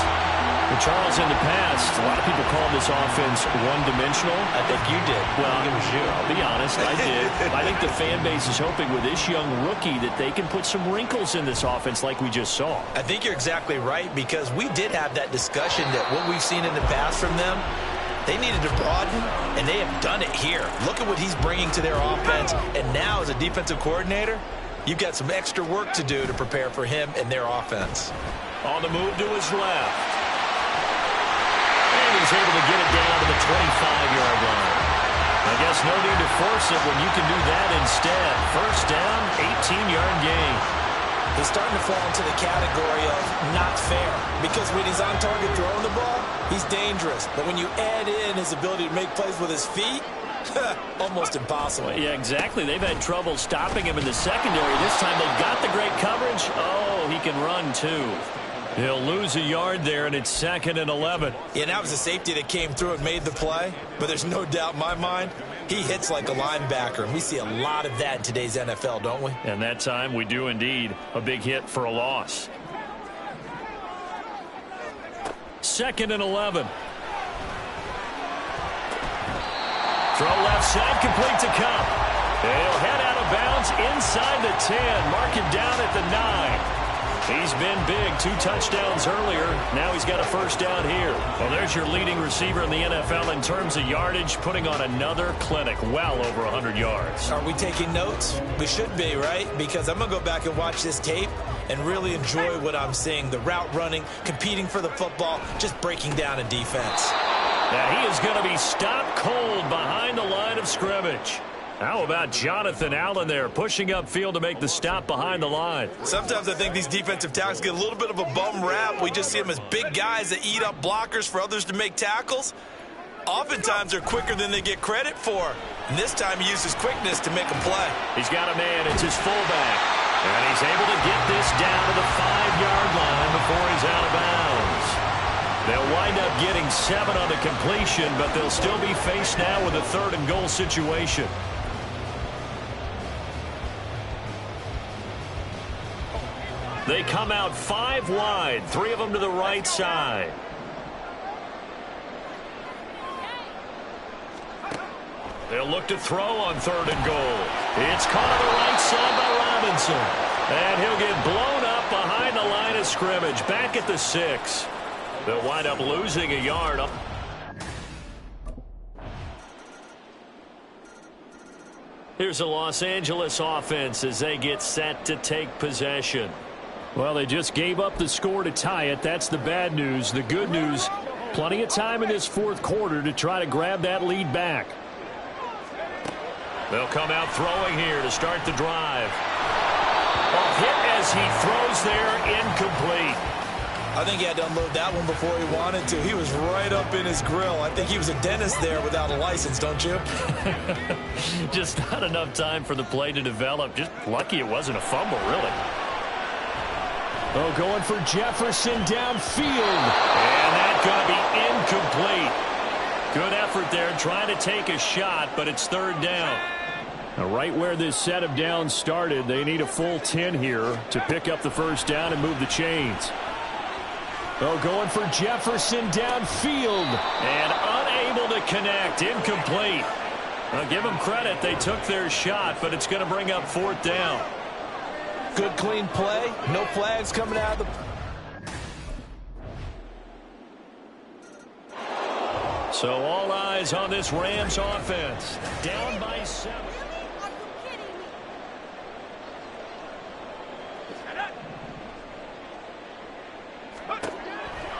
Well, Charles, in the past, a lot of people call this offense one-dimensional. I think you did. Well, I think it was you. I'll be honest, I did. I think the fan base is hoping with this young rookie that they can put some wrinkles in this offense like we just saw. I think you're exactly right, because we did have that discussion that what we've seen in the past from them, they needed to broaden, and they have done it here. Look at what he's bringing to their offense, and now as a defensive coordinator, you've got some extra work to do to prepare for him and their offense. On the move to his left. And he's able to get it down to the 25-yard line. I guess no need to force it when you can do that instead. First down, 18-yard gain. He's starting to fall into the category of not fair, because when he's on target throwing the ball, he's dangerous. But when you add in his ability to make plays with his feet, almost impossible. Yeah, exactly. They've had trouble stopping him in the secondary. This time they've got the great coverage. Oh, he can run too. He'll lose a yard there, and it's 2nd and 11. Yeah, that was a safety that came through and made the play. But there's no doubt in my mind, he hits like a linebacker. And we see a lot of that in today's NFL, don't we? And that time we do indeed. A big hit for a loss. 2nd and 11. Throw left side, complete to Cup. He'll head out of bounds inside the 10. Mark him down at the 9. He's been big. 2 touchdowns earlier. Now he's got a first down here. Well, there's your leading receiver in the NFL in terms of yardage, putting on another clinic, well over 100 yards. Are we taking notes? We should be, right? Because I'm going to go back and watch this tape and really enjoy what I'm seeing. The route running, competing for the football, just breaking down a defense. Now he is going to be stopped cold behind the line of scrimmage. How about Jonathan Allen there, pushing upfield to make the stop behind the line? Sometimes I think these defensive tackles get a little bit of a bum rap. We just see them as big guys that eat up blockers for others to make tackles. Oftentimes they're quicker than they get credit for. And this time he uses quickness to make a play. He's got a man. It's his fullback. And he's able to get this down to the 5-yard line before he's out of bounds. They'll wind up getting 7 on the completion, but they'll still be faced now with a 3rd and goal situation. They come out 5 wide, 3 of them to the right side. They'll look to throw on 3rd and goal. It's caught on the right side by Robinson. And he'll get blown up behind the line of scrimmage, back at the 6. They'll wind up losing a yard up. Here's a Los Angeles offense as they get set to take possession. Well, they just gave up the score to tie it. That's the bad news. The good news, plenty of time in this 4th quarter to try to grab that lead back. They'll come out throwing here to start the drive. Off hit as he throws there, incomplete. I think he had to unload that one before he wanted to. He was right up in his grill. I think he was a dentist there without a license, don't you? Just not enough time for the play to develop. Just lucky it wasn't a fumble, really. Oh, going for Jefferson downfield. And that's going to be incomplete. Good effort there trying to take a shot, but it's 3rd down. Now, right where this set of downs started, they need a full 10 here to pick up the 1st down and move the chains. Oh, going for Jefferson downfield. And unable to connect. Incomplete. Now, give them credit. They took their shot, but it's going to bring up 4th down. Good, clean play. No flags coming out of the... So all eyes on this Rams offense. Down by 7.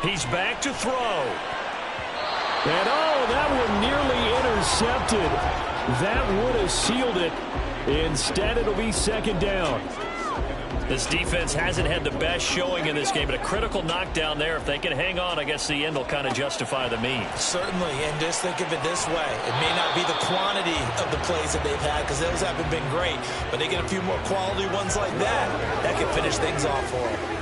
He's back to throw. And oh, that one nearly intercepted. That would have sealed it. Instead, it'll be 2nd down. This defense hasn't had the best showing in this game, but a critical knockdown there. If they can hang on, I guess the end will kind of justify the means. Certainly, and just think of it this way. It may not be the quantity of the plays that they've had because those haven't been great, but they get a few more quality ones like that can finish things off for them.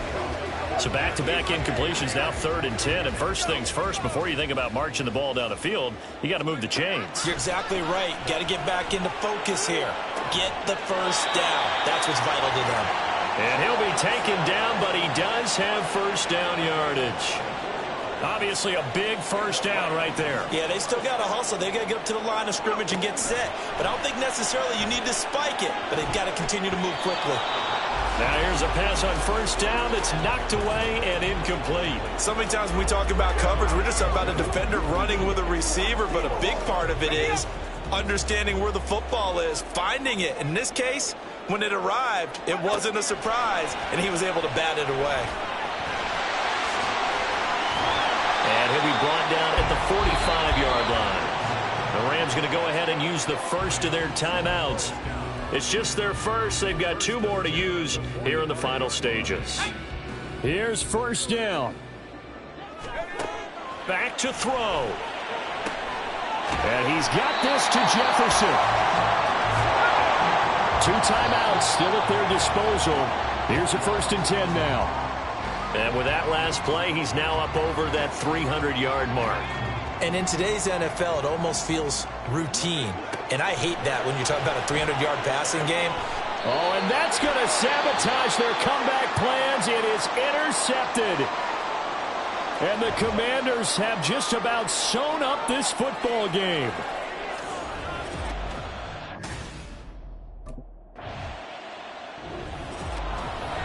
So back-to-back incompletions, now 3rd and 10. And first things first, before you think about marching the ball down the field, you got to move the chains. You're exactly right. Got to get back into focus here. Get the 1st down. That's what's vital to them. And he'll be taken down, but he does have 1st down yardage. Obviously a big 1st down right there. Yeah, they still got to hustle. They got to get up to the line of scrimmage and get set. But I don't think necessarily you need to spike it, but they've got to continue to move quickly. Now here's a pass on 1st down that's knocked away and incomplete. So many times when we talk about coverage, we're just about a defender running with a receiver, but a big part of it is understanding where the football is, finding it. In this case, when it arrived, it wasn't a surprise, and he was able to bat it away. And he'll be brought down at the 45-yard line. The Rams going to go ahead and use the first of their timeouts. It's just their first. They've got 2 more to use here in the final stages. Here's 1st down. Back to throw. And he's got this to Jefferson. 2 timeouts still at their disposal. Here's a 1st and 10 now. And with that last play, he's now up over that 300-yard mark. And in today's NFL, it almost feels routine. And I hate that when you're talking about a 300-yard passing game. Oh, and that's going to sabotage their comeback plans. It is intercepted. And the Commanders have just about sewn up this football game.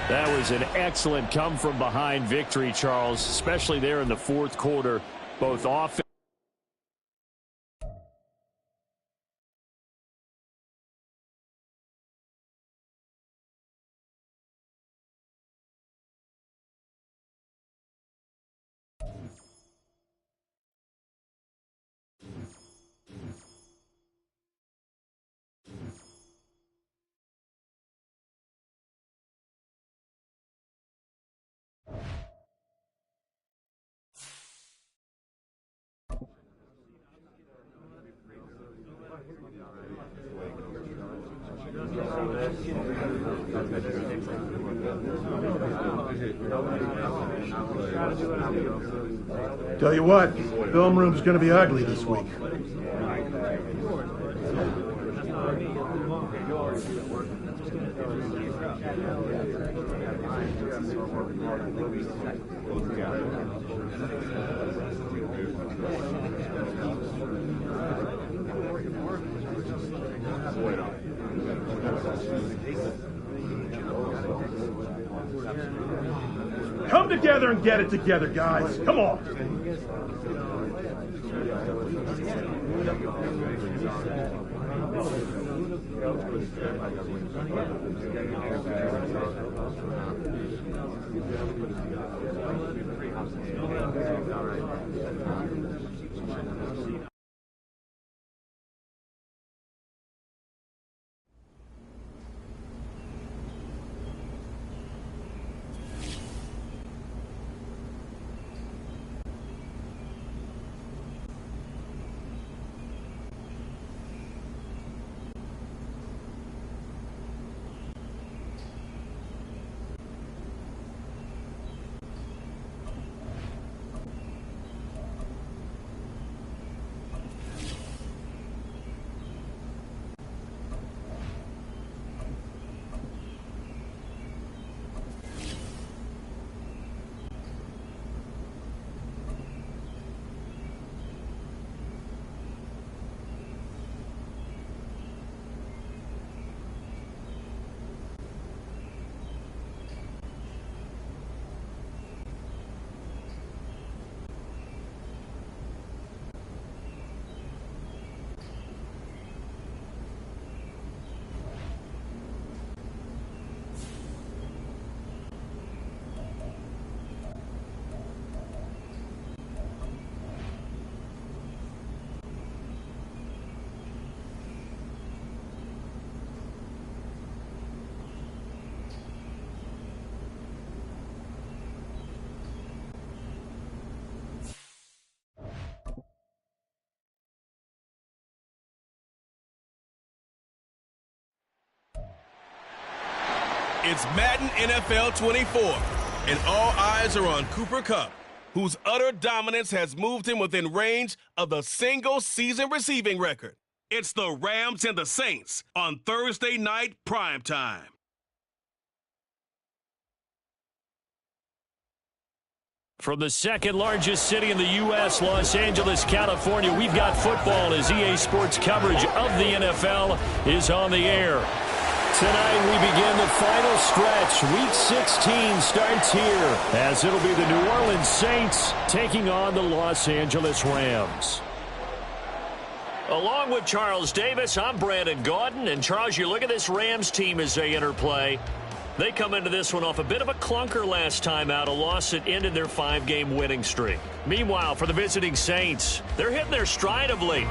That was an excellent come-from-behind victory, Charles, especially there in the 4th quarter. Both offense. Tell you what, film room's going to be ugly this week. Come together and get it together, guys. Come on. It's Madden NFL 24, and all eyes are on Cooper Kupp, whose utter dominance has moved him within range of the single-season receiving record. It's the Rams and the Saints on Thursday night primetime. From the second largest city in the U.S., Los Angeles, California, we've got football as EA Sports coverage of the NFL is on the air. Tonight we begin the final stretch. Week 16 starts here as it'll be the New Orleans Saints taking on the Los Angeles Rams. Along with Charles Davis, I'm Brandon Gaudin. And Charles, you look at this Rams team as they enter play. They come into this one off a bit of a clunker last time out, a loss that ended their 5-game winning streak. Meanwhile, for the visiting Saints, they're hitting their stride of late.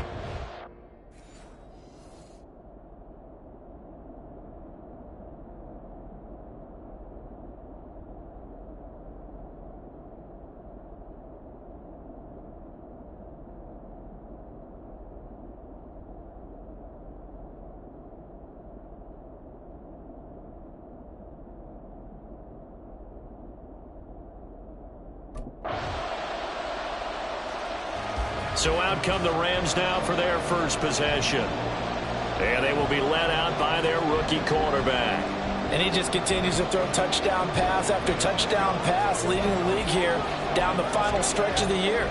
So out come the Rams now for their first possession. And they will be led out by their rookie quarterback. And he just continues to throw touchdown pass after touchdown pass, leading the league here down the final stretch of the year.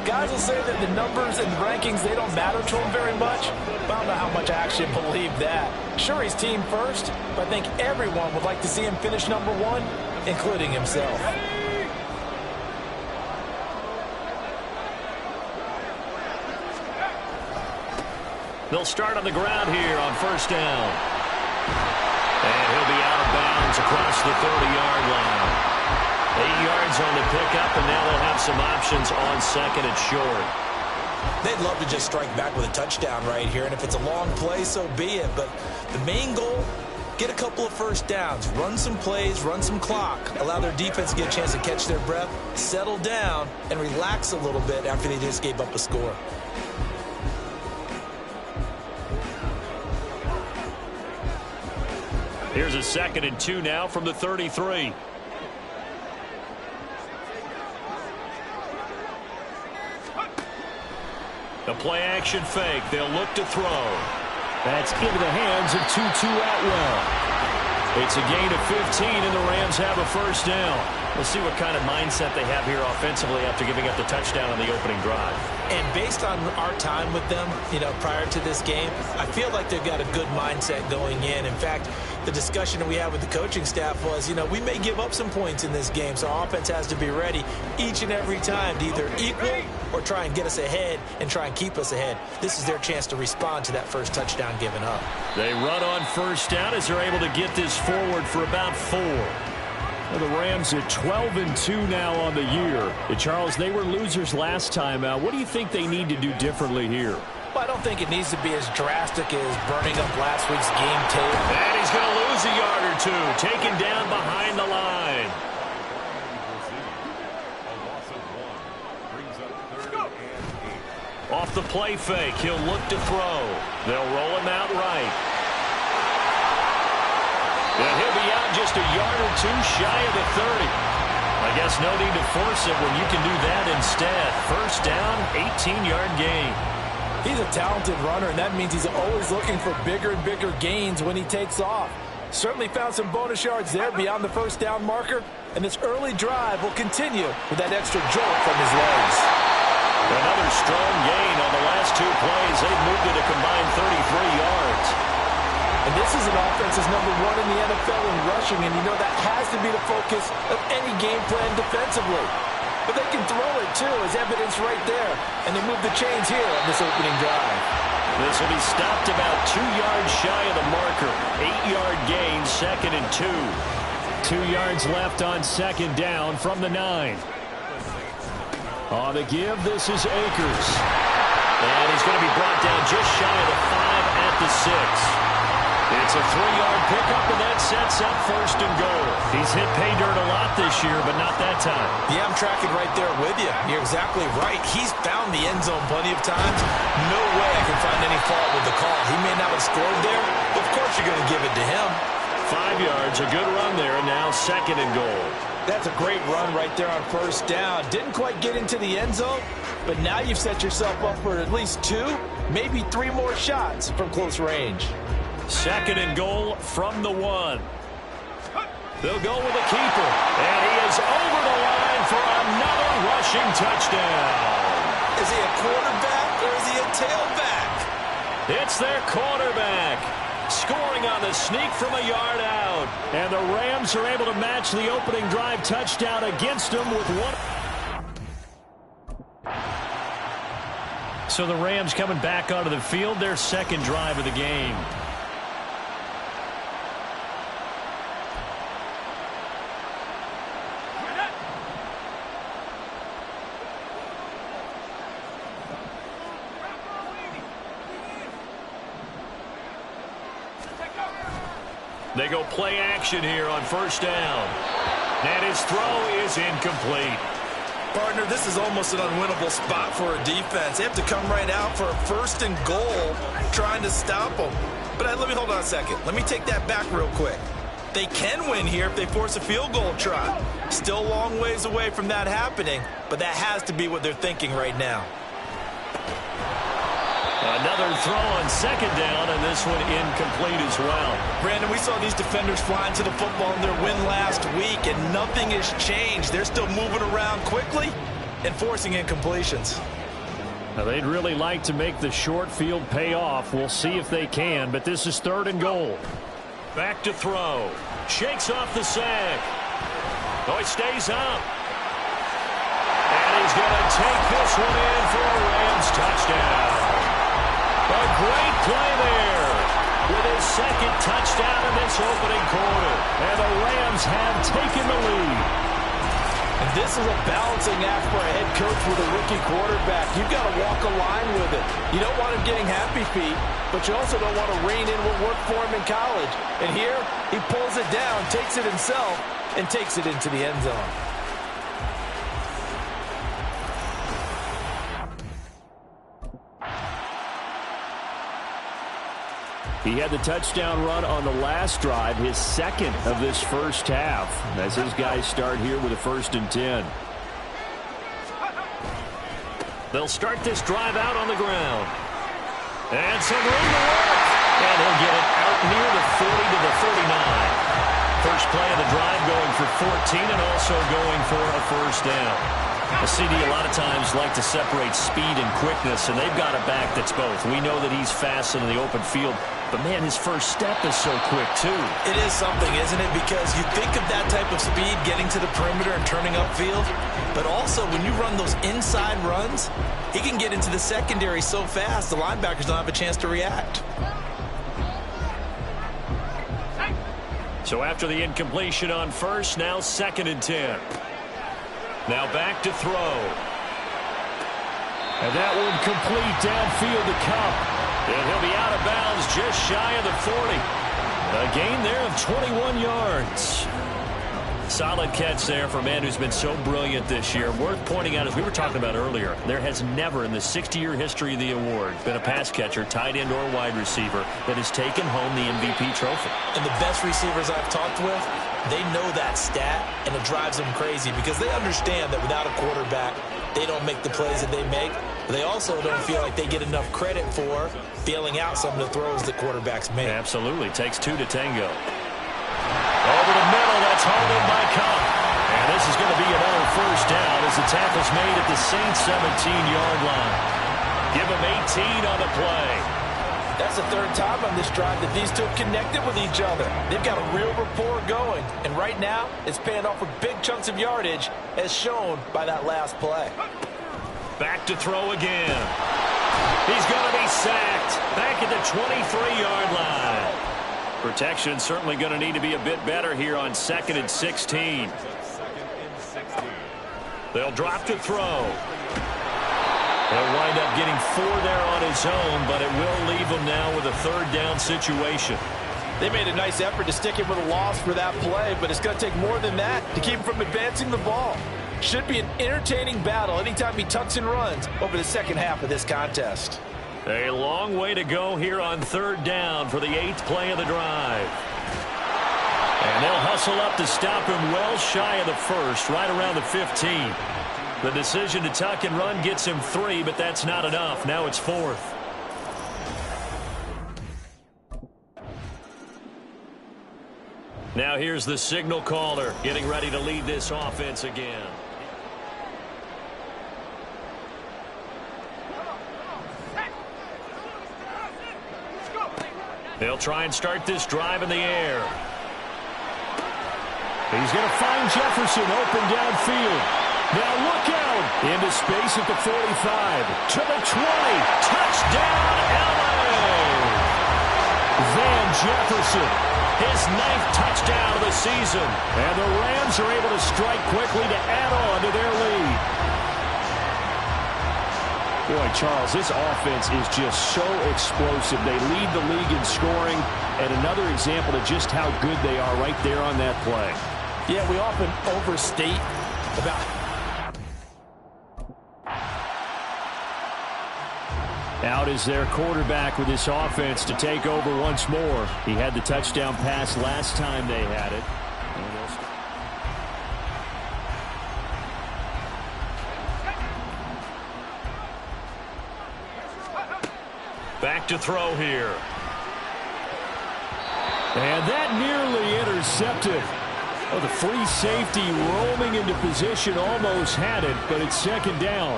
Guys will say that the numbers and rankings, they don't matter to him very much. But I don't know how much I actually believe that. Sure, he's team first, but I think everyone would like to see him finish number one, including himself. They'll start on the ground here on first down. And he'll be out of bounds across the 30-yard line. 8 yards on the pickup, and now they'll have some options on second and short. They'd love to just strike back with a touchdown right here, and if it's a long play, so be it. But the main goal, get a couple of first downs, run some plays, run some clock, allow their defense to get a chance to catch their breath, settle down, and relax a little bit after they just gave up a score. Here's a 2nd and 2 now from the 33. The play-action fake. They'll look to throw. That's into the hands of Tutu Atwell. It's a gain of 15, and the Rams have a first down. We'll see what kind of mindset they have here offensively after giving up the touchdown on the opening drive. And based on our time with them, prior to this game, I feel like they've got a good mindset going in. In fact, the discussion that we had with the coaching staff was, we may give up some points in this game, so our offense has to be ready each and every time to either equal or try and get us ahead and try and keep us ahead. This is their chance to respond to that first touchdown given up. They run on first down as they're able to get this forward for about 4. Well, the Rams are 12-2 now on the year. And Charles, they were losers last time out. What do you think they need to do differently here? Well, I don't think it needs to be as drastic as burning up last week's game tape. And he's going to lose a yard or 2, taken down behind the line. Off the play fake, he'll look to throw. They'll roll him out right. And he'll be out just a yard or 2 shy of the 30. I guess no need to force it when you can do that instead. First down, 18-yard gain. He's a talented runner, and that means he's always looking for bigger and bigger gains when he takes off. Certainly found some bonus yards there beyond the first down marker, and this early drive will continue with that extra jolt from his legs. Another strong gain on the last 2 plays. They've moved it a combined 33 yards. And this is an offense that's number 1 in the NFL in rushing, and that has to be the focus of any game plan defensively. But they can throw it, too, as evidence right there. And they move the chains here on this opening drive. This will be stopped about 2 yards shy of the marker. 8-yard gain, 2nd and 2. 2 yards left on second down from the 9. On the give, this is Akers. And he's going to be brought down just shy of the 5 at the 6. It's a 3-yard pickup, and that sets up 1st and goal. He's hit pay dirt a lot this year, but not that time. Yeah, I'm tracking right there with you. You're exactly right. He's found the end zone plenty of times. No way I can find any fault with the call. He may not have scored there, but of course you're going to give it to him. 5 yards, a good run there, and now 2nd and goal. That's a great run right there on first down. Didn't quite get into the end zone, but now you've set yourself up for at least 2, maybe 3 more shots from close range. 2nd and goal from the 1. They'll go with a keeper. And he is over the line for another rushing touchdown. Is he a quarterback or is he a tailback? It's their quarterback. Scoring on the sneak from a yard out. And the Rams are able to match the opening drive touchdown against them with 1. So the Rams coming back onto the field, their 2nd drive of the game. They go play action here on first down. And his throw is incomplete. Partner, this is almost an unwinnable spot for a defense. They have to come right out for a 1st and goal trying to stop them. But let me hold on a second. Let me take that back real quick. They can win here if they force a field goal try. Still a long ways away from that happening, but that has to be what they're thinking right now. Another throw on 2nd down, and this one incomplete as well. Brandon, we saw these defenders flying to the football in their win last week, and nothing has changed. They're still moving around quickly and forcing incompletions. Now, they'd really like to make the short field pay off. We'll see if they can, but this is 3rd and goal. Back to throw. Shakes off the sack. Oh, he stays up. And he's going to take this one in for a Rams touchdown. A great play there with his 2nd touchdown in this opening quarter. And the Rams have taken the lead. And this is a balancing act for a head coach with a rookie quarterback. You've got to walk a line with it. You don't want him getting happy feet, but you also don't want to rein in what worked for him in college. And here, he pulls it down, takes it himself, and takes it into the end zone. He had the touchdown run on the last drive, his 2nd of this first half, as his guys start here with a 1st and 10. They'll start this drive out on the ground. And some room to work. And he'll get it out near the 40 to the 39. First play of the drive going for 14 and also going for a first down. The CD a lot of times like to separate speed and quickness, and they've got a back that's both. We know that he's fast in the open field, but, man, his first step is so quick, too. It is something, isn't it? Because you think of that type of speed getting to the perimeter and turning upfield, but also when you run those inside runs, he can get into the secondary so fast the linebackers don't have a chance to react. So after the incompletion on first, now 2nd and 10. Now back to throw. And that one complete downfield to Cup. And he'll be out of bounds just shy of the 40. A gain there of 21 yards. Solid catch there for a man who's been so brilliant this year. Worth pointing out, as we were talking about earlier, there has never in the 60-year history of the award been a pass catcher, tight end, or wide receiver that has taken home the MVP trophy. And the best receivers I've talked with, they know that stat, and it drives them crazy because they understand that without a quarterback, they don't make the plays that they make. But they also don't feel like they get enough credit for bailing out some of the throws that quarterbacks make. Absolutely. Takes two to tango. Over the middle, that's hauled in by Cup. And this is going to be another first down as the tackle's made at the Saints 17-yard line. Give them 18 on the play. That's the third time on this drive that these two have connected with each other. They've got a real rapport going. And right now, it's paying off with big chunks of yardage, as shown by that last play. Back to throw again. He's going to be sacked. Back at the 23-yard line. Protection certainly going to need to be a bit better here on 2nd and 16. They'll drop to throw. He'll wind up getting 4 there on his own, but it will leave him now with a 3rd down situation. They made a nice effort to stick him with a loss for that play, but it's going to take more than that to keep him from advancing the ball. Should be an entertaining battle anytime he tucks and runs over the second half of this contest. A long way to go here on 3rd down for the 8th play of the drive. And they'll hustle up to stop him well shy of the 1st, right around the 15. The decision to tuck and run gets him 3, but that's not enough. Now it's 4th. Now here's the signal caller getting ready to lead this offense again. They'll try and start this drive in the air. He's going to find Jefferson open downfield. Now look out. Into space at the 45. To the 20. Touchdown, LA! Van Jefferson. His 9th touchdown of the season. And the Rams are able to strike quickly to add on to their lead. Boy, Charles, this offense is just so explosive. They lead the league in scoring, and another example of just how good they are right there on that play. Yeah, we often overstate about... Out is their quarterback with this offense to take over once more. He had the touchdown pass last time they had it. Back to throw here. And that nearly intercepted. Oh, the free safety roaming into position almost had it, but it's 2nd down.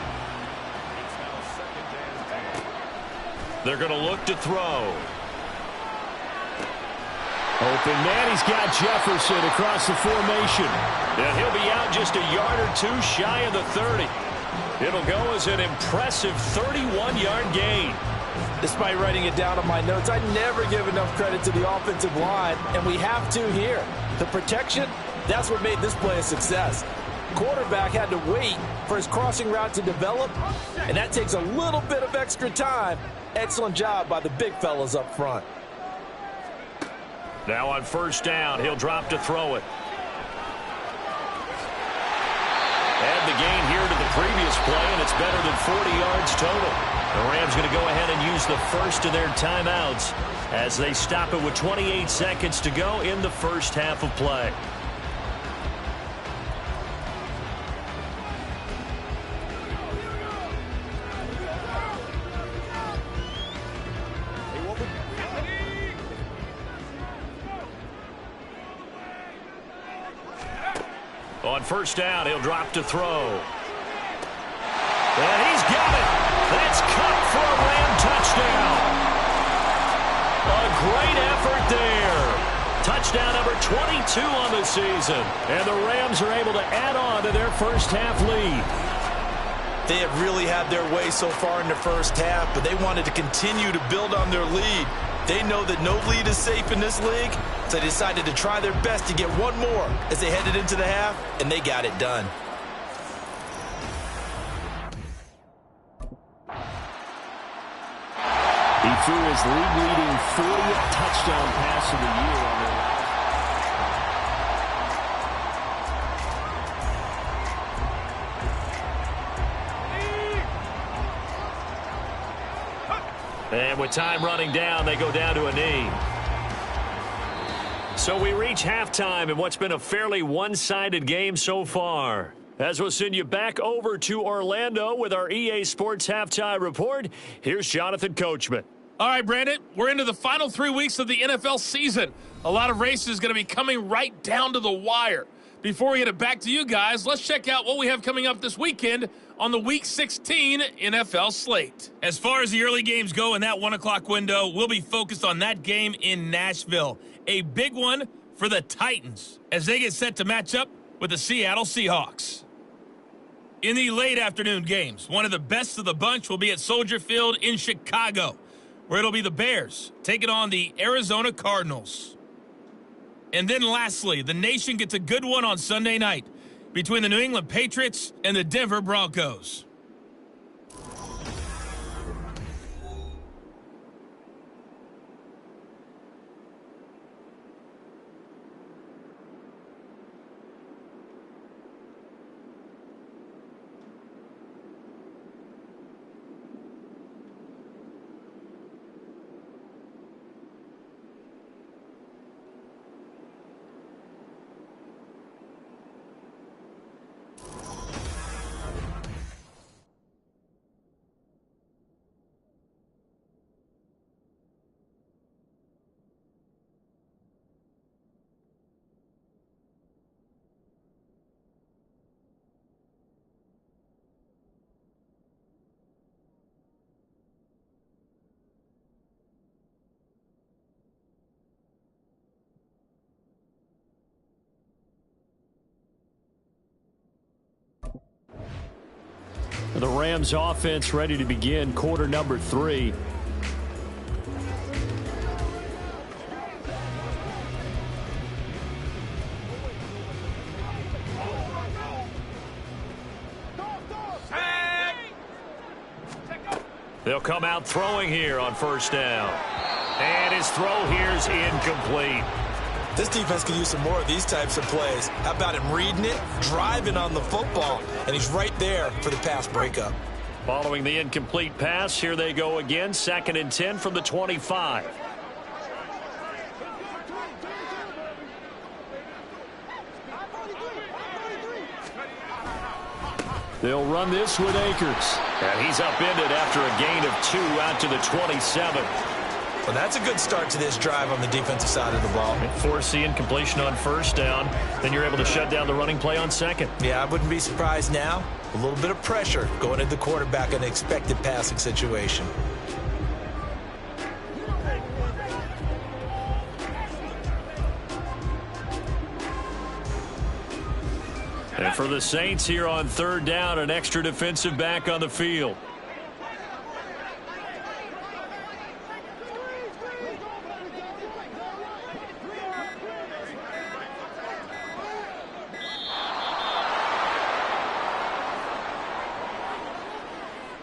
They're going to look to throw. Open man, he's got Jefferson across the formation. And he'll be out just a yard or 2 shy of the 30. It'll go as an impressive 31-yard gain. Despite writing it down on my notes, I never give enough credit to the offensive line, and we have to here. The protection, that's what made this play a success. Quarterback had to wait for his crossing route to develop, and that takes a little bit of extra time. Excellent job by the big fellas up front. Now on 1st down, he'll drop to throw it. Add the gain here to the previous play, and it's better than 40 yards total. The Rams going to go ahead and use the first of their timeouts as they stop it with 28 seconds to go in the first half of play. On first down, he'll drop to throw. And he's got it. That's Cup for a Ram touchdown. A great effort there. Touchdown number 22 on the season. And the Rams are able to add on to their first half lead. They have really had their way so far in the first half, but they wanted to continue to build on their lead. They know that no lead is safe in this league, so they decided to try their best to get one more as they headed into the half, and they got it done. He threw his league-leading 40th touchdown pass of the year on their And with time running down, they go down to a knee. So we reach halftime in what's been a fairly one-sided game so far. As we'll send you back over to Orlando with our EA Sports Halftime Report, here's Jonathan Coachman. All right, Brandon, we're into the final 3 weeks of the NFL season. A lot of races going to be coming right down to the wire. Before we get it back to you guys, let's check out what we have coming up this weekend on the Week 16 NFL slate. As far as the early games go in that 1 o'clock window, we'll be focused on that game in Nashville. A big one for the Titans as they get set to match up with the Seattle Seahawks. In the late afternoon games, one of the best of the bunch will be at Soldier Field in Chicago, where it'll be the Bears taking on the Arizona Cardinals. And then lastly, the nation gets a good one on Sunday night between the New England Patriots and the Denver Broncos. The Rams offense ready to begin quarter number 3. They'll come out throwing here on first down. And his throw here is incomplete. This defense can use some more of these types of plays. How about him reading it, driving on the football, and he's right there for the pass breakup. Following the incomplete pass, here they go again, 2nd and 10 from the 25. They'll run this with Akers. And he's upended after a gain of 2 out to the 27. Well, that's a good start to this drive on the defensive side of the ball. And force the incompletion on first down. Then you're able to shut down the running play on second. Yeah, I wouldn't be surprised now. A little bit of pressure going at the quarterback in an expected passing situation. And for the Saints here on third down, an extra defensive back on the field.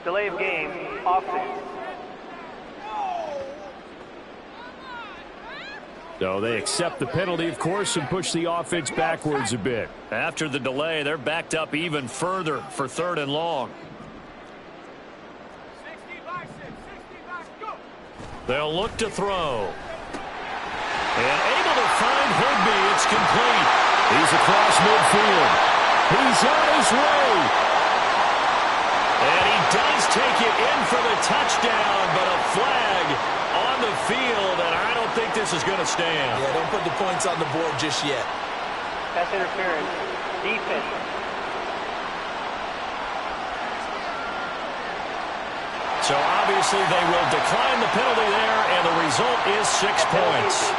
Delay of game, offense. So they accept the penalty, of course, and push the offense backwards a bit. After the delay, they're backed up even further for 3rd and long. They'll look to throw. And able to find Higbee. It's complete. He's across midfield. He's on his way. And he does take it in for the touchdown, but a flag on the field, and I don't think this is going to stand. Yeah, don't put the points on the board just yet. Pass interference. Defense. So obviously they will decline the penalty there, and the result is 6 points.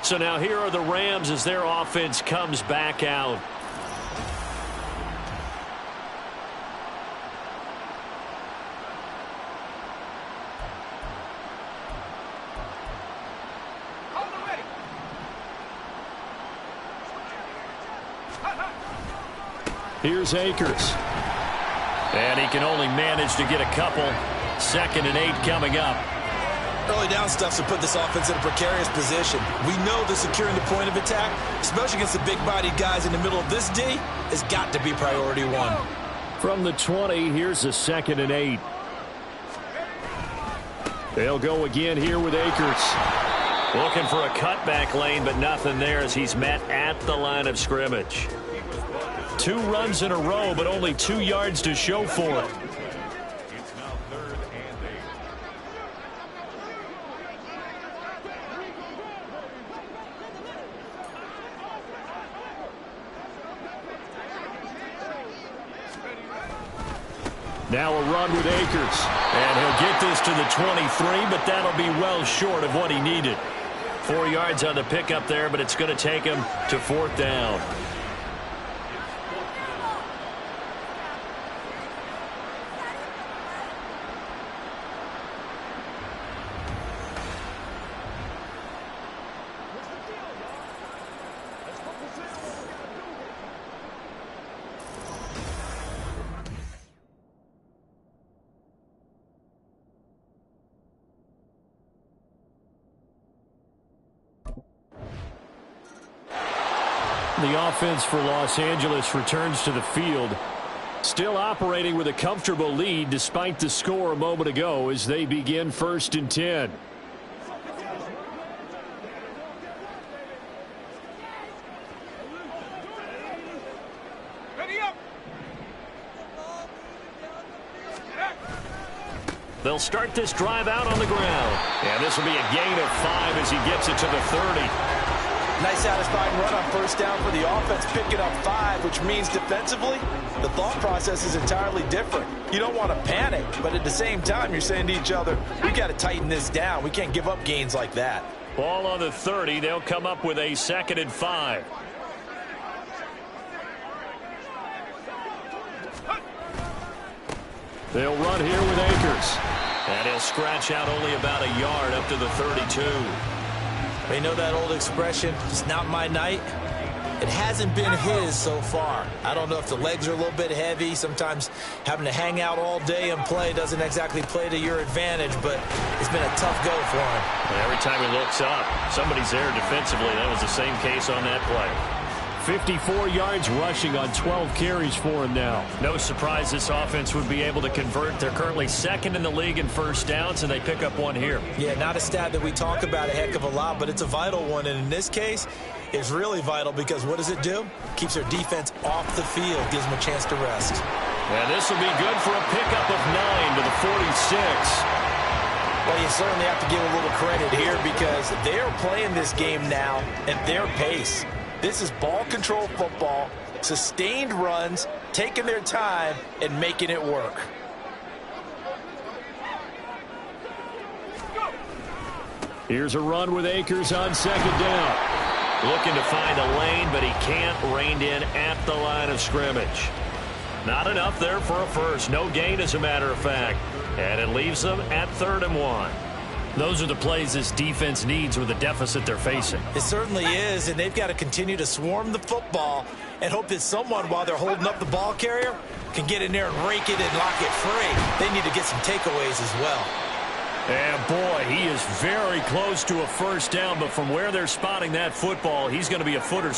So now here are the Rams as their offense comes back out. Here's Akers. And he can only manage to get a couple. 2nd and 8 coming up. Early down stuff to put this offense in a precarious position. We know that securing the point of attack, especially against the big-bodied guys in the middle of this D, has got to be priority 1. From the 20, here's a 2nd and 8. They'll go again here with Akers. Looking for a cutback lane, but nothing there as he's met at the line of scrimmage. 2 runs in a row, but only 2 yards to show for it. Now a run with Akers. And he'll get this to the 23, but that'll be well short of what he needed. 4 yards on the pickup there, but it's going to take him to 4th down. The offense for Los Angeles returns to the field. Still operating with a comfortable lead despite the score a moment ago as they begin 1st and 10. They'll start this drive out on the ground. And this will be a gain of 5 as he gets it to the 30. Nice satisfying run on 1st down for the offense, picking up 5, which means defensively, the thought process is entirely different. You don't want to panic, but at the same time, you're saying to each other, we've got to tighten this down. We can't give up gains like that. Ball on the 30. They'll come up with a 2nd and 5. They'll run here with Akers. And he'll scratch out only about a yard up to the 32. You know that old expression, it's not my night? It hasn't been his so far. I don't know if the legs are a little bit heavy. Sometimes having to hang out all day and play doesn't exactly play to your advantage, but it's been a tough go for him. Every time he looks up, somebody's there defensively. That was the same case on that play. 54 yards rushing on 12 carries for him now. No surprise this offense would be able to convert. They're currently 2nd in the league in 1st downs, and they pick up 1 here. Yeah, not a stat that we talk about a heck of a lot, but it's a vital one. And in this case, it's really vital because what does it do? Keeps their defense off the field, gives them a chance to rest. And this will be good for a pickup of 9 to the 46. Well, you certainly have to give a little credit here because they're playing this game now at their pace. This is ball control football, sustained runs, taking their time, and making it work. Here's a run with Akers on 2nd down. Looking to find a lane, but he can't. Reined in at the line of scrimmage. Not enough there for a first. No gain, as a matter of fact. And it leaves them at 3rd and 1. Those are the plays this defense needs with the deficit they're facing. It certainly is, and they've got to continue to swarm the football and hope that someone, while they're holding up the ball carrier, can get in there and rake it and lock it free. They need to get some takeaways as well. And boy, he is very close to a 1st down, but from where they're spotting that football, he's going to be a footer.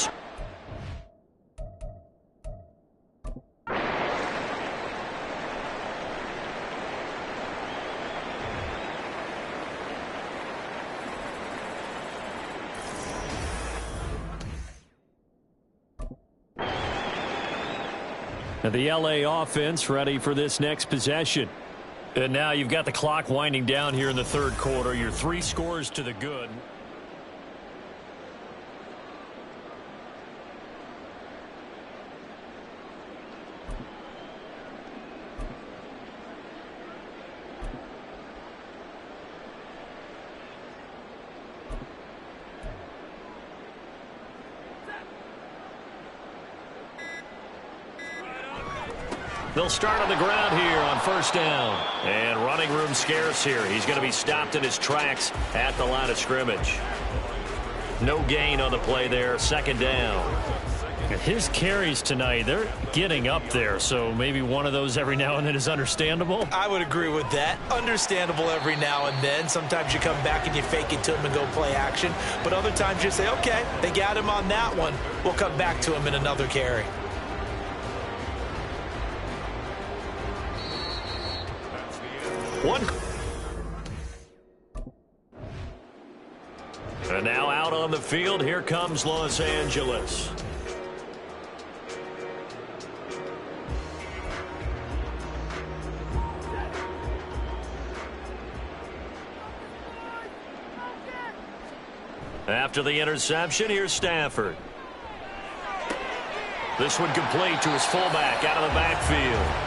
And the LA offense ready for this next possession. And now you've got the clock winding down here in the third quarter. You're 3 scores to the good. They'll start on the ground here on first down. And running room scarce here. He's going to be stopped in his tracks at the line of scrimmage. No gain on the play there. Second down. His carries tonight, they're getting up there. So maybe one of those every now and then is understandable. I would agree with that. Understandable every now and then. Sometimes you come back and you fake it to him and go play action. But other times you say, okay, they got him on that one. We'll come back to him in another carry. And now out on the field, here comes Los Angeles. After the interception, here's Stafford. This one complete to his fullback out of the backfield.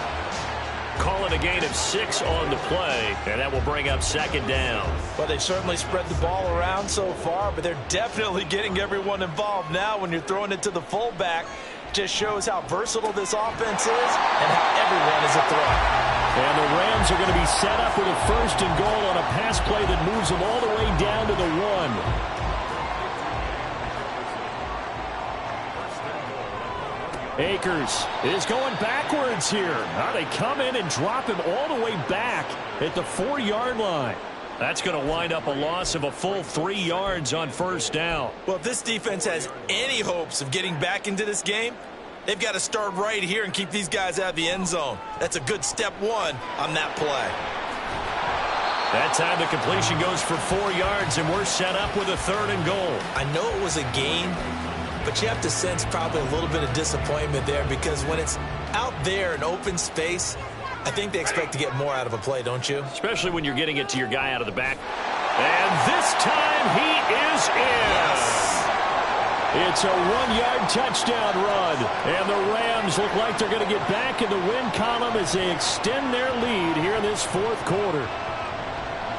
Call it a gain of 6 on the play, and that will bring up second down. Well, they certainly spread the ball around so far, but they're definitely getting everyone involved now when you're throwing it to the fullback. Just shows how versatile this offense is and how everyone is a threat. And the Rams are going to be set up with a first and goal on a pass play that moves them all the way down to the 1. Akers is going backwards here. Now they come in and drop him all the way back at the 4-yard line. That's going to wind up a loss of a full 3 yards on first down. Well, if this defense has any hopes of getting back into this game, they've got to start right here and keep these guys out of the end zone. That's a good step 1 on that play. That time the completion goes for 4 yards, and we're set up with a 3rd and goal. I know it was a gain, but you have to sense probably a little bit of disappointment there because when it's out there in open space, I think they expect to get more out of a play, don't you? Especially when you're getting it to your guy out of the back. And this time he is in. Yes. It's a 1-yard touchdown run. And the Rams look like they're going to get back in the win column as they extend their lead here in this 4th quarter.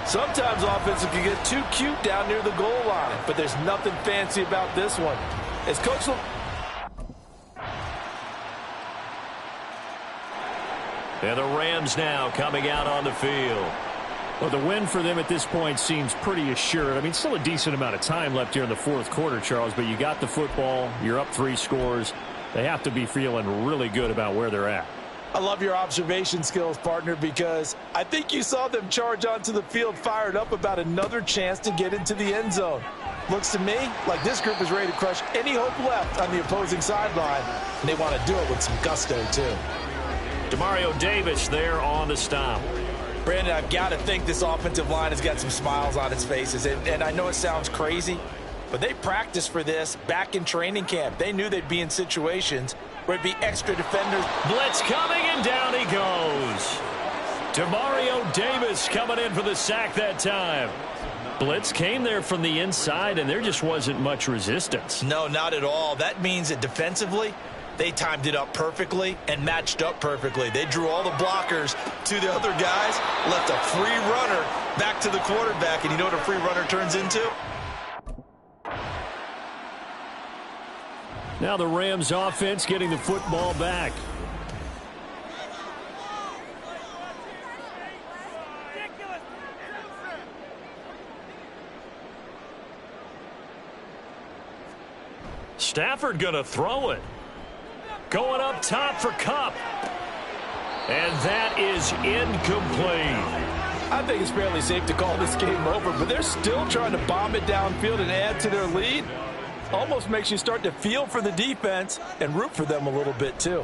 Sometimes offenses can get too cute down near the goal line, but there's nothing fancy about this one. As Coach and the Rams now coming out on the field. Well, the win for them at this point seems pretty assured. I mean, still a decent amount of time left here in the 4th quarter, Charles, but you got the football. You're up 3 scores. They have to be feeling really good about where they're at. I love your observation skills, partner, because I think you saw them charge onto the field fired up about another chance to get into the end zone. Looks to me like this group is ready to crush any hope left on the opposing sideline, and they want to do it with some gusto, too. Demario Davis there on the stop. Brandon, I've got to think this offensive line has got some smiles on its faces, and I know it sounds crazy, but they practiced for this back in training camp. They knew they'd be in situations where it'd be extra defenders. Blitz coming, and down he goes. Demario Davis coming in for the sack that time. Blitz came there from the inside, and there just wasn't much resistance. No, not at all. That means that defensively, they timed it up perfectly and matched up perfectly. They drew all the blockers to the other guys, left a free runner back to the quarterback, and you know what a free runner turns into? Now the Rams offense getting the football back. Stafford going to throw it. Going up top for Kupp. And that is incomplete. I think it's fairly safe to call this game over, but they're still trying to bomb it downfield and add to their lead. Almost makes you start to feel for the defense and root for them a little bit, too.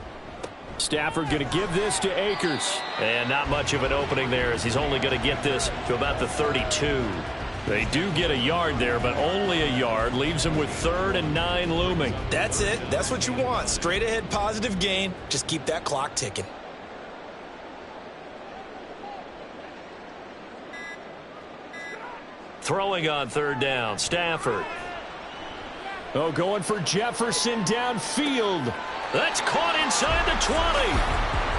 Stafford going to give this to Akers. And not much of an opening there as he's only going to get this to about the 32. They do get a yard there, but only a yard. Leaves them with 3rd and 9 looming. That's it. That's what you want. Straight ahead positive gain. Just keep that clock ticking. Throwing on 3rd down, Stafford. Oh, going for Jefferson downfield. That's caught inside the 20.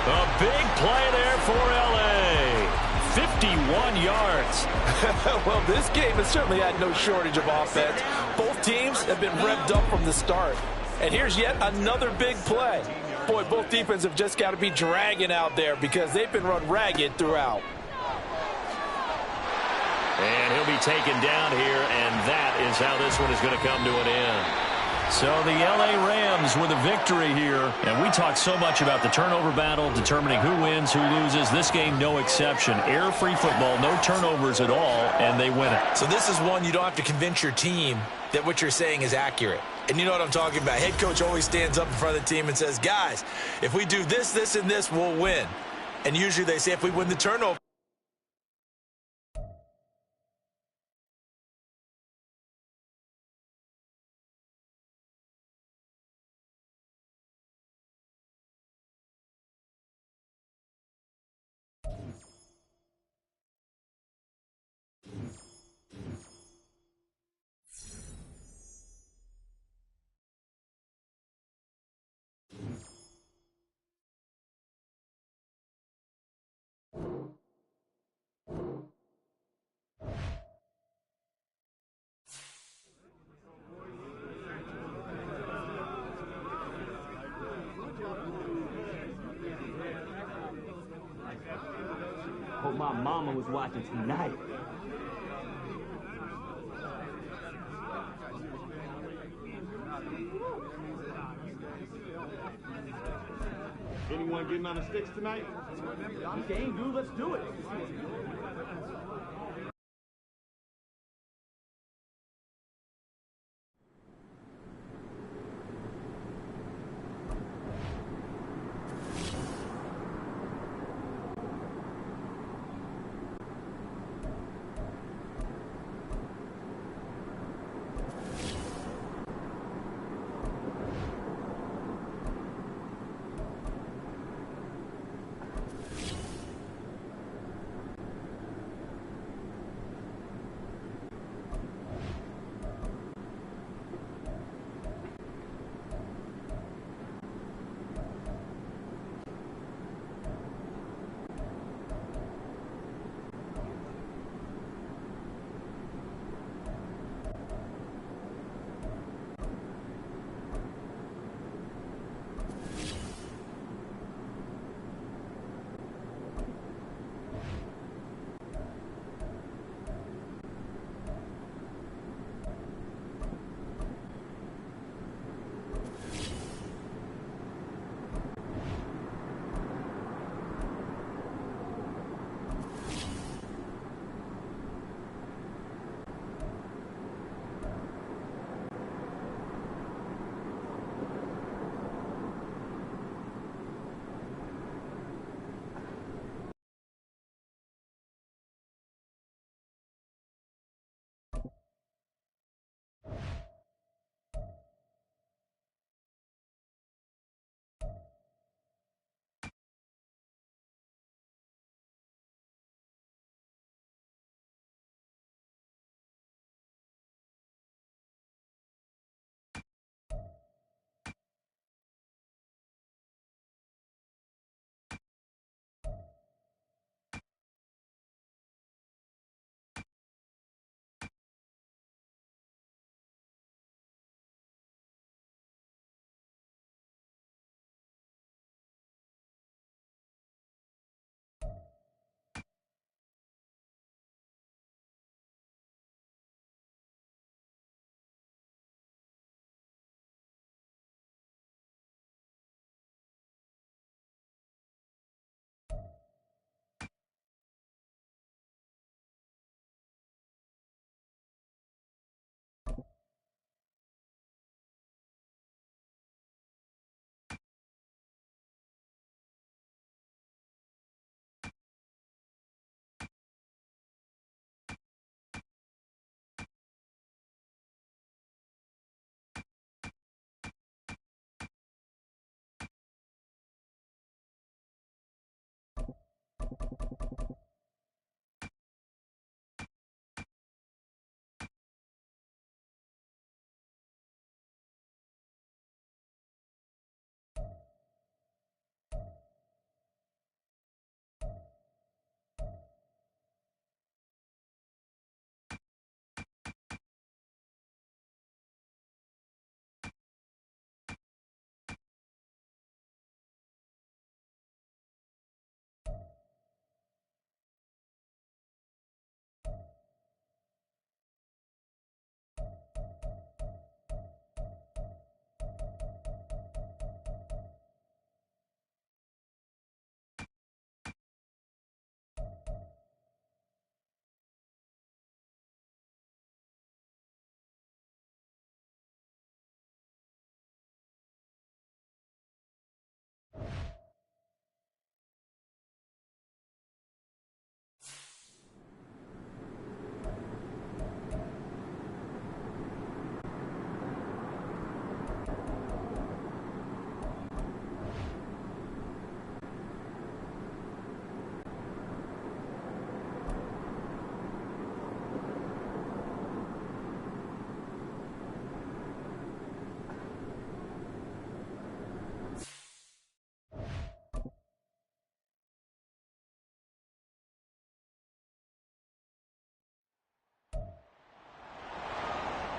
A big play there for L.A. 51 yards. Well, this game has certainly had no shortage of offense. Both teams have been revved up from the start. And here's yet another big play. Boy, both defenses have just got to be dragging out there because they've been run ragged throughout. And he'll be taken down here, and that is how this one is going to come to an end. So the L.A. Rams with a victory here. And we talk so much about the turnover battle, determining who wins, who loses. This game, no exception. Error-free football, no turnovers at all, and they win it. So this is one you don't have to convince your team that what you're saying is accurate. And you know what I'm talking about. Head coach always stands up in front of the team and says, guys, if we do this, this, and this, we'll win. And usually they say if we win the turnover. Hope my mama was watching tonight. Anyone getting on the sticks tonight? I'm game, dude. Let's do it.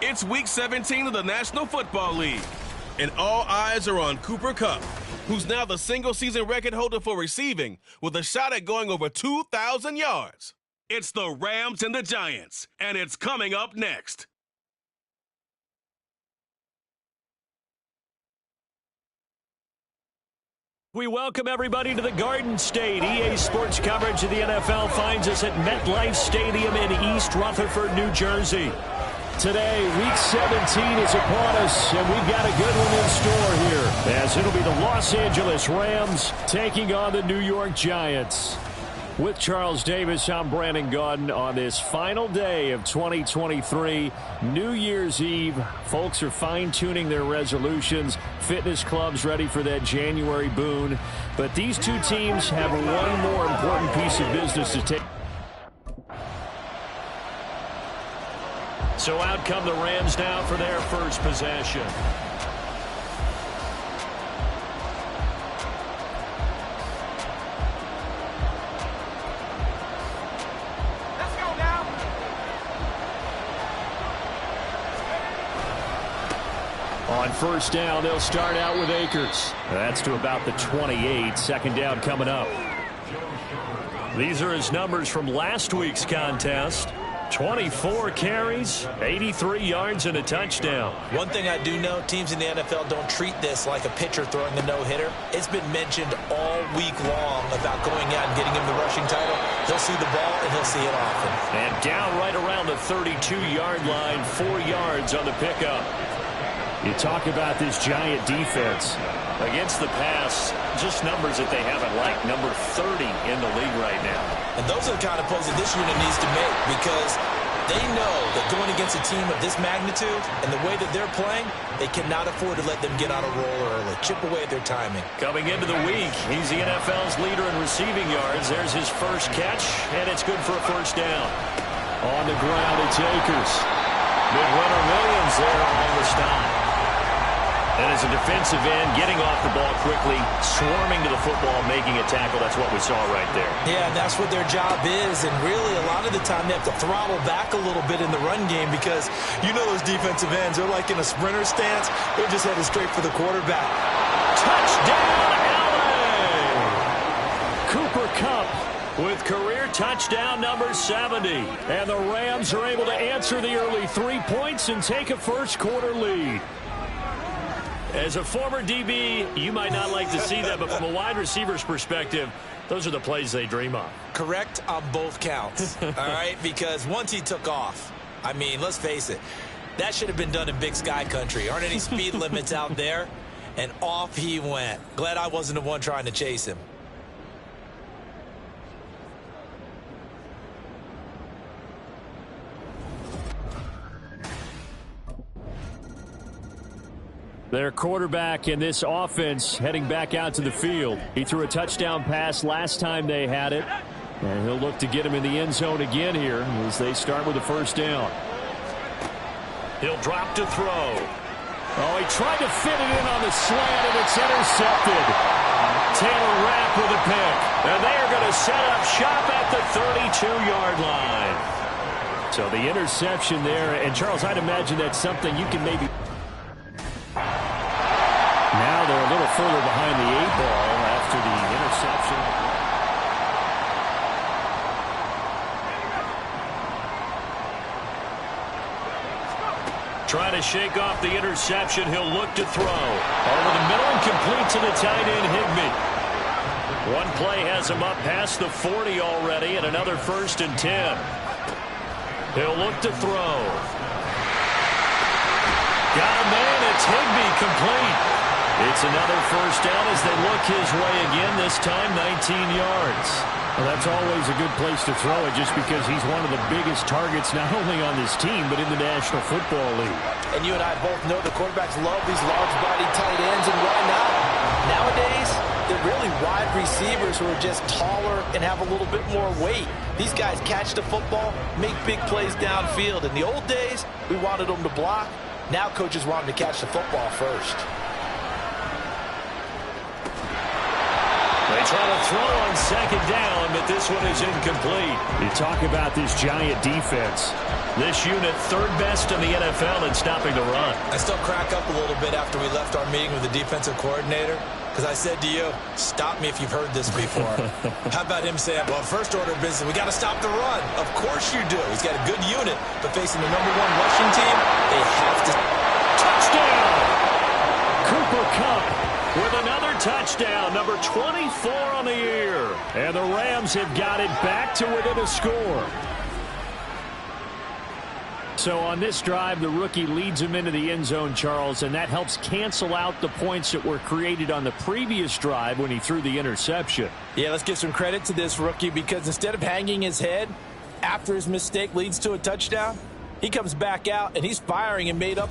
It's Week 17 of the National Football League, and all eyes are on Cooper Kupp, who's now the single-season record holder for receiving with a shot at going over 2,000 yards. It's the Rams and the Giants, and it's coming up next. We welcome everybody to the Garden State. EA Sports coverage of the NFL finds us at MetLife Stadium in East Rutherford, New Jersey. Today, Week 17 is upon us, and we've got a good one in store here, as it'll be the Los Angeles Rams taking on the New York Giants. With Charles Davis, I'm Brandon Gaudin on this final day of 2023, New Year's Eve. Folks are fine-tuning their resolutions. Fitness clubs ready for that January boon. But these two teams have one more important piece of business to take. So out come the Rams now for their first possession. On first down, they'll start out with Akers. That's to about the 28. Second down coming up. These are his numbers from last week's contest. 24 carries, 83 yards, and a touchdown. One thing I do know, teams in the NFL don't treat this like a pitcher throwing a no-hitter. It's been mentioned all week long about going out and getting him the rushing title. He'll see the ball, and he'll see it often. And down right around the 32-yard line, 4 yards on the pickup. You talk about this Giant defense. Against the pass, just numbers that they haven't liked. Number 30 in the league right now. And those are the kind of plays that this unit needs to make, because they know that going against a team of this magnitude and the way that they're playing, they cannot afford to let them get on a roll early. Chip away at their timing. Coming into the week, he's the NFL's leader in receiving yards. There's his first catch, and it's good for a first down. On the ground, it's Akers. Mid-runner Williams there on the stop. And as a defensive end, getting off the ball quickly, swarming to the football, making a tackle. That's what we saw right there. Yeah, that's what their job is. And really, a lot of the time, they have to throttle back a little bit in the run game, because you know those defensive ends, they're like in a sprinter stance. They're just headed straight for the quarterback. Touchdown, LA! Cooper Kupp with career touchdown number 70. And the Rams are able to answer the early 3 points and take a first-quarter lead. As a former DB, you might not like to see that, but from a wide receiver's perspective, those are the plays they dream of. Correct on both counts, all right? Because once he took off, I mean, let's face it, that should have been done in Big Sky country. Aren't any speed limits out there? And off he went. Glad I wasn't the one trying to chase him. Their quarterback in this offense heading back out to the field. He threw a touchdown pass last time they had it. And he'll look to get him in the end zone again here as they start with the first down. He'll drop to throw. Oh, he tried to fit it in on the slant, and it's intercepted. Taylor Rapp with a pick. And they are going to set up shop at the 32-yard line. So the interception there. And, Charles, I'd imagine that's something you can maybe... Now they're a little further behind the 8-ball after the interception. Trying to shake off the interception. He'll look to throw. Over the middle and complete to the tight end, Higbee. One play has him up past the 40 already, and another 1st and 10. He'll look to throw. Got a man. It's Higbee, complete. It's another first down as they look his way again, this time 19 yards. Well, that's always a good place to throw it, just because he's one of the biggest targets not only on this team but in the National Football League. And you and I both know the quarterbacks love these large-bodied tight ends, and why not? Nowadays, they're really wide receivers who are just taller and have a little bit more weight. These guys catch the football, make big plays downfield. In the old days, we wanted them to block. Now coaches want them to catch the football first. They trying to throw on second down, but this one is incomplete. You talk about this giant defense. This unit third best in the NFL in stopping the run. I still crack up a little bit after we left our meeting with the defensive coordinator, because I said to you, stop me if you've heard this before. How about him saying, well, first order of business, we got to stop the run. Of course you do. He's got a good unit, but facing the #1 rushing team, they have to. Touchdown! Cooper Kupp with another touchdown, number 24 on the year. And the Rams have got it back to within a score. So on this drive, the rookie leads him into the end zone, Charles, and that helps cancel out the points that were created on the previous drive when he threw the interception. Yeah, let's give some credit to this rookie, because instead of hanging his head after his mistake leads to a touchdown, he comes back out and he's firing and made up.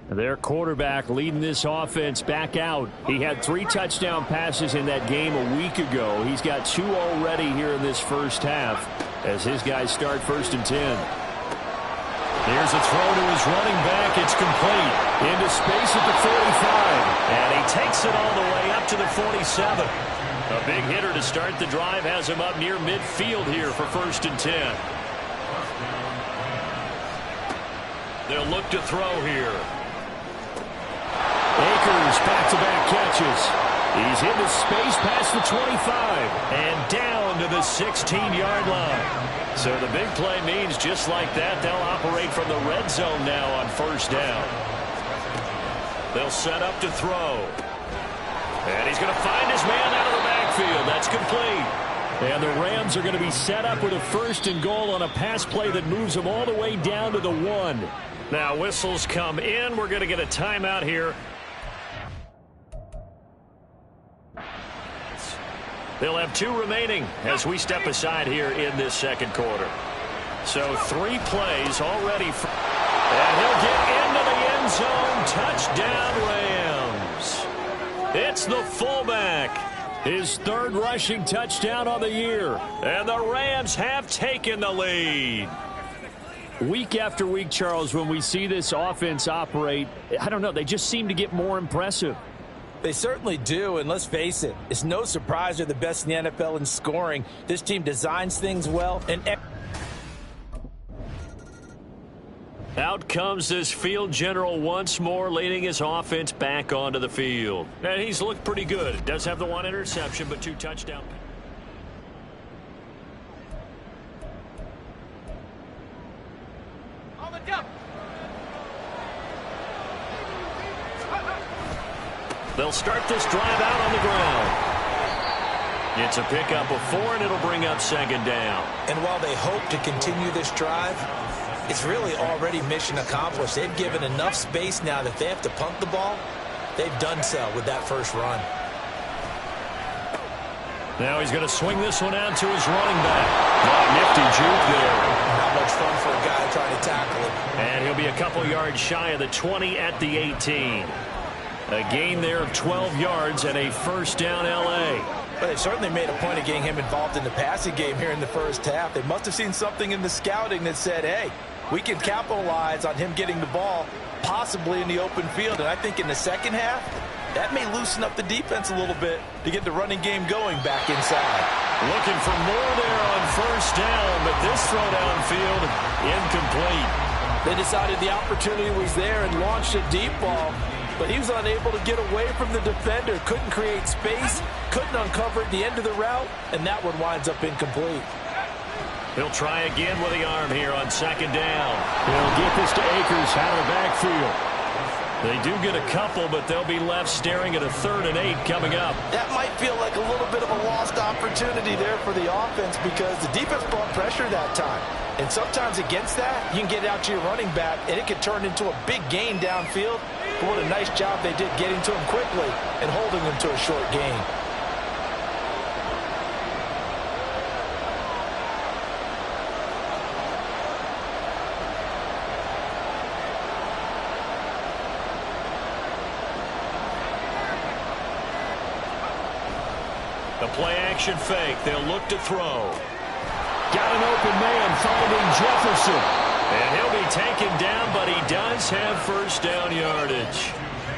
Their quarterback leading this offense back out. He had 3 touchdown passes in that game a week ago. He's got 2 already here in this first half as his guys start 1st and 10. Here's a throw to his running back. It's complete. Into space at the 45. And he takes it all the way up to the 47. A big hitter to start the drive has him up near midfield here for 1st and 10. They'll look to throw here. Akers back-to-back catches. He's into space past the 25. And down to the 16-yard line. So the big play means just like that, they'll operate from the red zone now on 1st down. They'll set up to throw. And he's going to find his man out of the backfield. That's complete. And the Rams are going to be set up with a 1st and goal on a pass play that moves them all the way down to the 1. Now whistles come in. We're going to get a timeout here. They'll have 2 remaining as we step aside here in this second quarter. So 3 plays already. And he'll get into the end zone. Touchdown, Rams. It's the fullback. His 3rd rushing touchdown on the year. And the Rams have taken the lead. Week after week, Charles, when we see this offense operate, I don't know, they just seem to get more impressive. They certainly do, and let's face it, it's no surprise they're the best in the NFL in scoring. This team designs things well. And out comes this field general once more, leading his offense back onto the field. And he's looked pretty good. It does have the 1 interception, but 2 touchdowns. They'll start this drive out on the ground. It's a pickup of 4, and it'll bring up 2nd down. And while they hope to continue this drive, it's really already mission accomplished. They've given enough space now that they have to punt the ball. They've done so with that first run. Now he's going to swing this one out to his running back. Nifty juke there. Not much fun for a guy trying to tackle it. And he'll be a couple yards shy of the 20 at the 18. A gain there of 12 yards and a 1st down L.A. But they certainly made a point of getting him involved in the passing game here in the first half. They must have seen something in the scouting that said, hey, we can capitalize on him getting the ball possibly in the open field. And I think in the second half, that may loosen up the defense a little bit to get the running game going back inside. Looking for more there on 1st down, but this throw downfield incomplete. They decided the opportunity was there and launched a deep ball, but he was unable to get away from the defender, couldn't create space, couldn't uncover at the end of the route, and that one winds up incomplete. He'll try again with the arm here on 2nd down. He'll get this to Akers out of the backfield. They do get a couple, but they'll be left staring at a 3rd and 8 coming up. That might feel like a little bit of a lost opportunity there for the offense because the defense brought pressure that time. And sometimes against that, you can get out to your running back, and it can turn into a big gain downfield. But what a nice job they did getting to him quickly and holding him to a short gain. The play-action fake. They'll look to throw. Got an open man finding Jefferson. And he'll be taken down, but he does have 1st down yardage.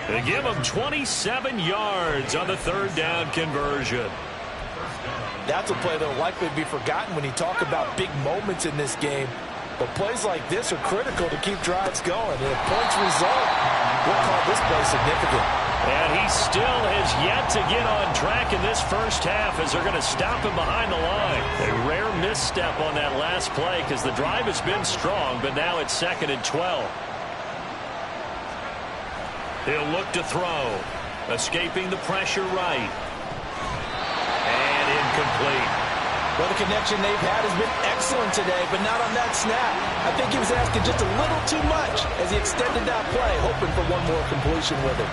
They give him 27 yards on the third down conversion. That's a play that will likely be forgotten when you talk about big moments in this game. But plays like this are critical to keep drives going. And if points result, we'll call this play significant. And he still has yet to get on track in this first half as they're going to stop him behind the line. A rare misstep on that last play because the drive has been strong, but now it's 2nd and 12. He'll look to throw. Escaping the pressure right. And incomplete. Well, the connection they've had has been excellent today, but not on that snap. I think he was asking just a little too much as he extended that play, hoping for one more completion with it.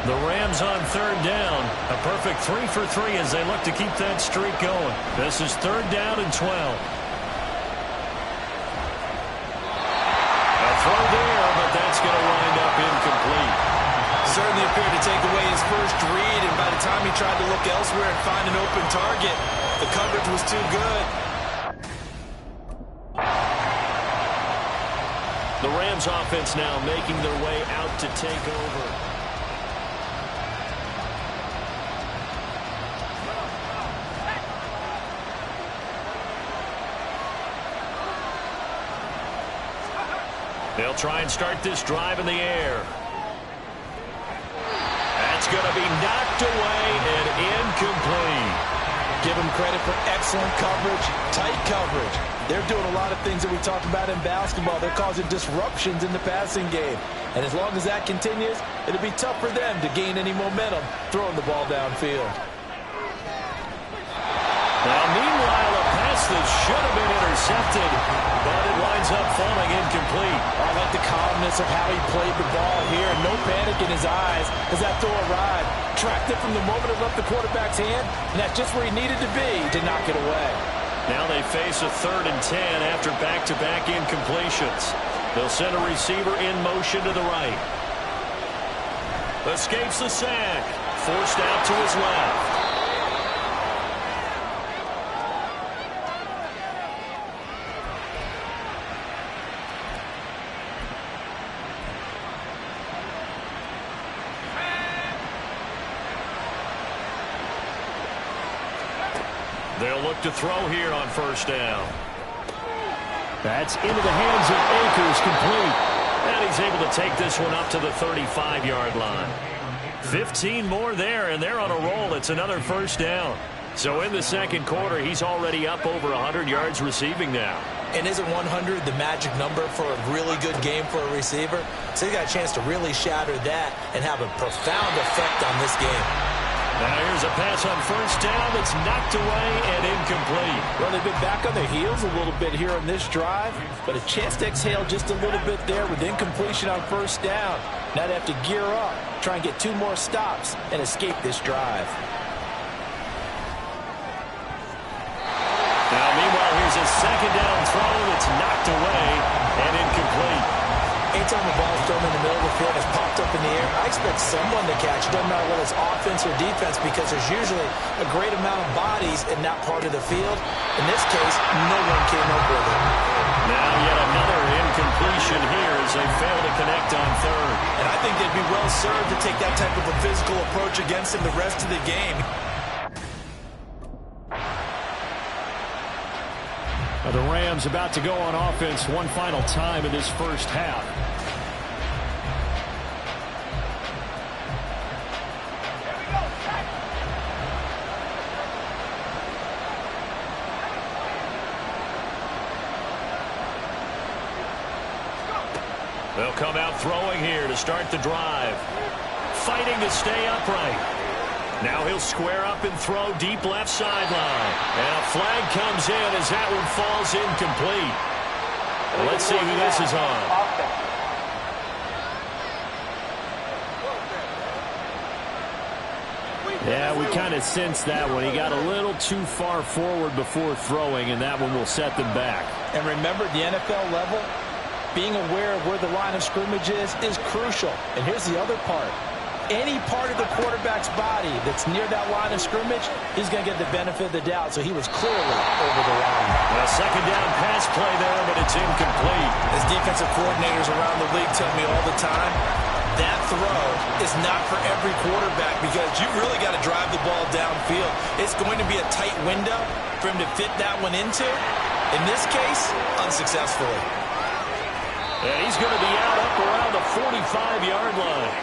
The Rams on third down. A perfect 3 for 3 as they look to keep that streak going. This is 3rd down and 12. A throw there, but that's going to wind up incomplete. Certainly appeared to take away his first read, and by the time he tried to look elsewhere and find an open target, the coverage was too good. The Rams offense now making their way out to take over. They'll try and start this drive in the air. That's going to be knocked away and incomplete. Give them credit for excellent coverage, tight coverage. They're doing a lot of things that we talk about in basketball. They're causing disruptions in the passing game. And as long as that continues, it'll be tough for them to gain any momentum throwing the ball downfield. Now, meanwhile, a pass that should have been intercepted, but it winds up falling incomplete. I like the calmness of how he played the ball here. No panic in his eyes as that throw arrived. Tracked it from the moment it left the quarterback's hand, and that's just where he needed to be to knock it away. Now they face a 3rd and 10 after back-to-back incompletions. They'll send a receiver in motion to the right. Escapes the sack. Forced out to his left. They'll look to throw here on 1st down. That's into the hands of Akers, complete. And he's able to take this one up to the 35-yard line. 15 more there, and they're on a roll. It's another 1st down. So in the second quarter, he's already up over 100 yards receiving now. And isn't 100 the magic number for a really good game for a receiver? So he got a chance to really shatter that and have a profound effect on this game. Now here's a pass on 1st down that's knocked away and incomplete. Well, they've been back on their heels a little bit here on this drive, but a chance to exhale just a little bit there with incompletion on 1st down. Now they have to gear up, try and get 2 more stops, and escape this drive. Now, meanwhile, here's a 2nd down throw that's knocked away and incomplete. Anytime the ball's thrown in the middle of the field, it's popped up in the air, I expect someone to catch it. Doesn't matter whether it's offense or defense, because there's usually a great amount of bodies in that part of the field. In this case, no one came up with it. Now yet another incompletion here as they fail to connect on 3rd. And I think they'd be well served to take that type of a physical approach against him the rest of the game. The Rams about to go on offense one final time in this first half. They'll come out throwing here to start the drive. Fighting to stay upright. Now he'll square up and throw deep left sideline. And a flag comes in as that one falls incomplete. Let's see who this is on. Yeah, we kind of sensed that one. He got a little too far forward before throwing, and that one will set them back. And remember, at the NFL level, being aware of where the line of scrimmage is crucial. And here's the other part. any part of the quarterback's body that's near that line of scrimmage, he's going to get the benefit of the doubt. So he was clearly over the line. A second down pass play there, but it's incomplete. As defensive coordinators around the league tell me all the time, that throw is not for every quarterback because you've really got to drive the ball downfield. It's going to be a tight window for him to fit that one into. In this case, unsuccessfully. And he's going to be out up around the 45-yard line.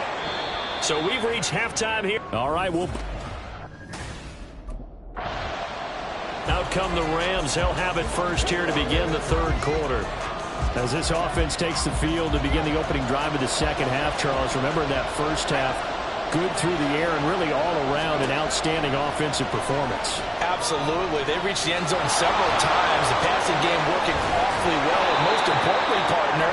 So we've reached halftime here. All right, out come the Rams. They'll have it first here to begin the third quarter. As this offense takes the field to begin the opening drive of the second half, Charles, remember in that first half, good through the air and really all around an outstanding offensive performance. Absolutely. They reached the end zone several times. The passing game working awfully well. And most importantly, partner,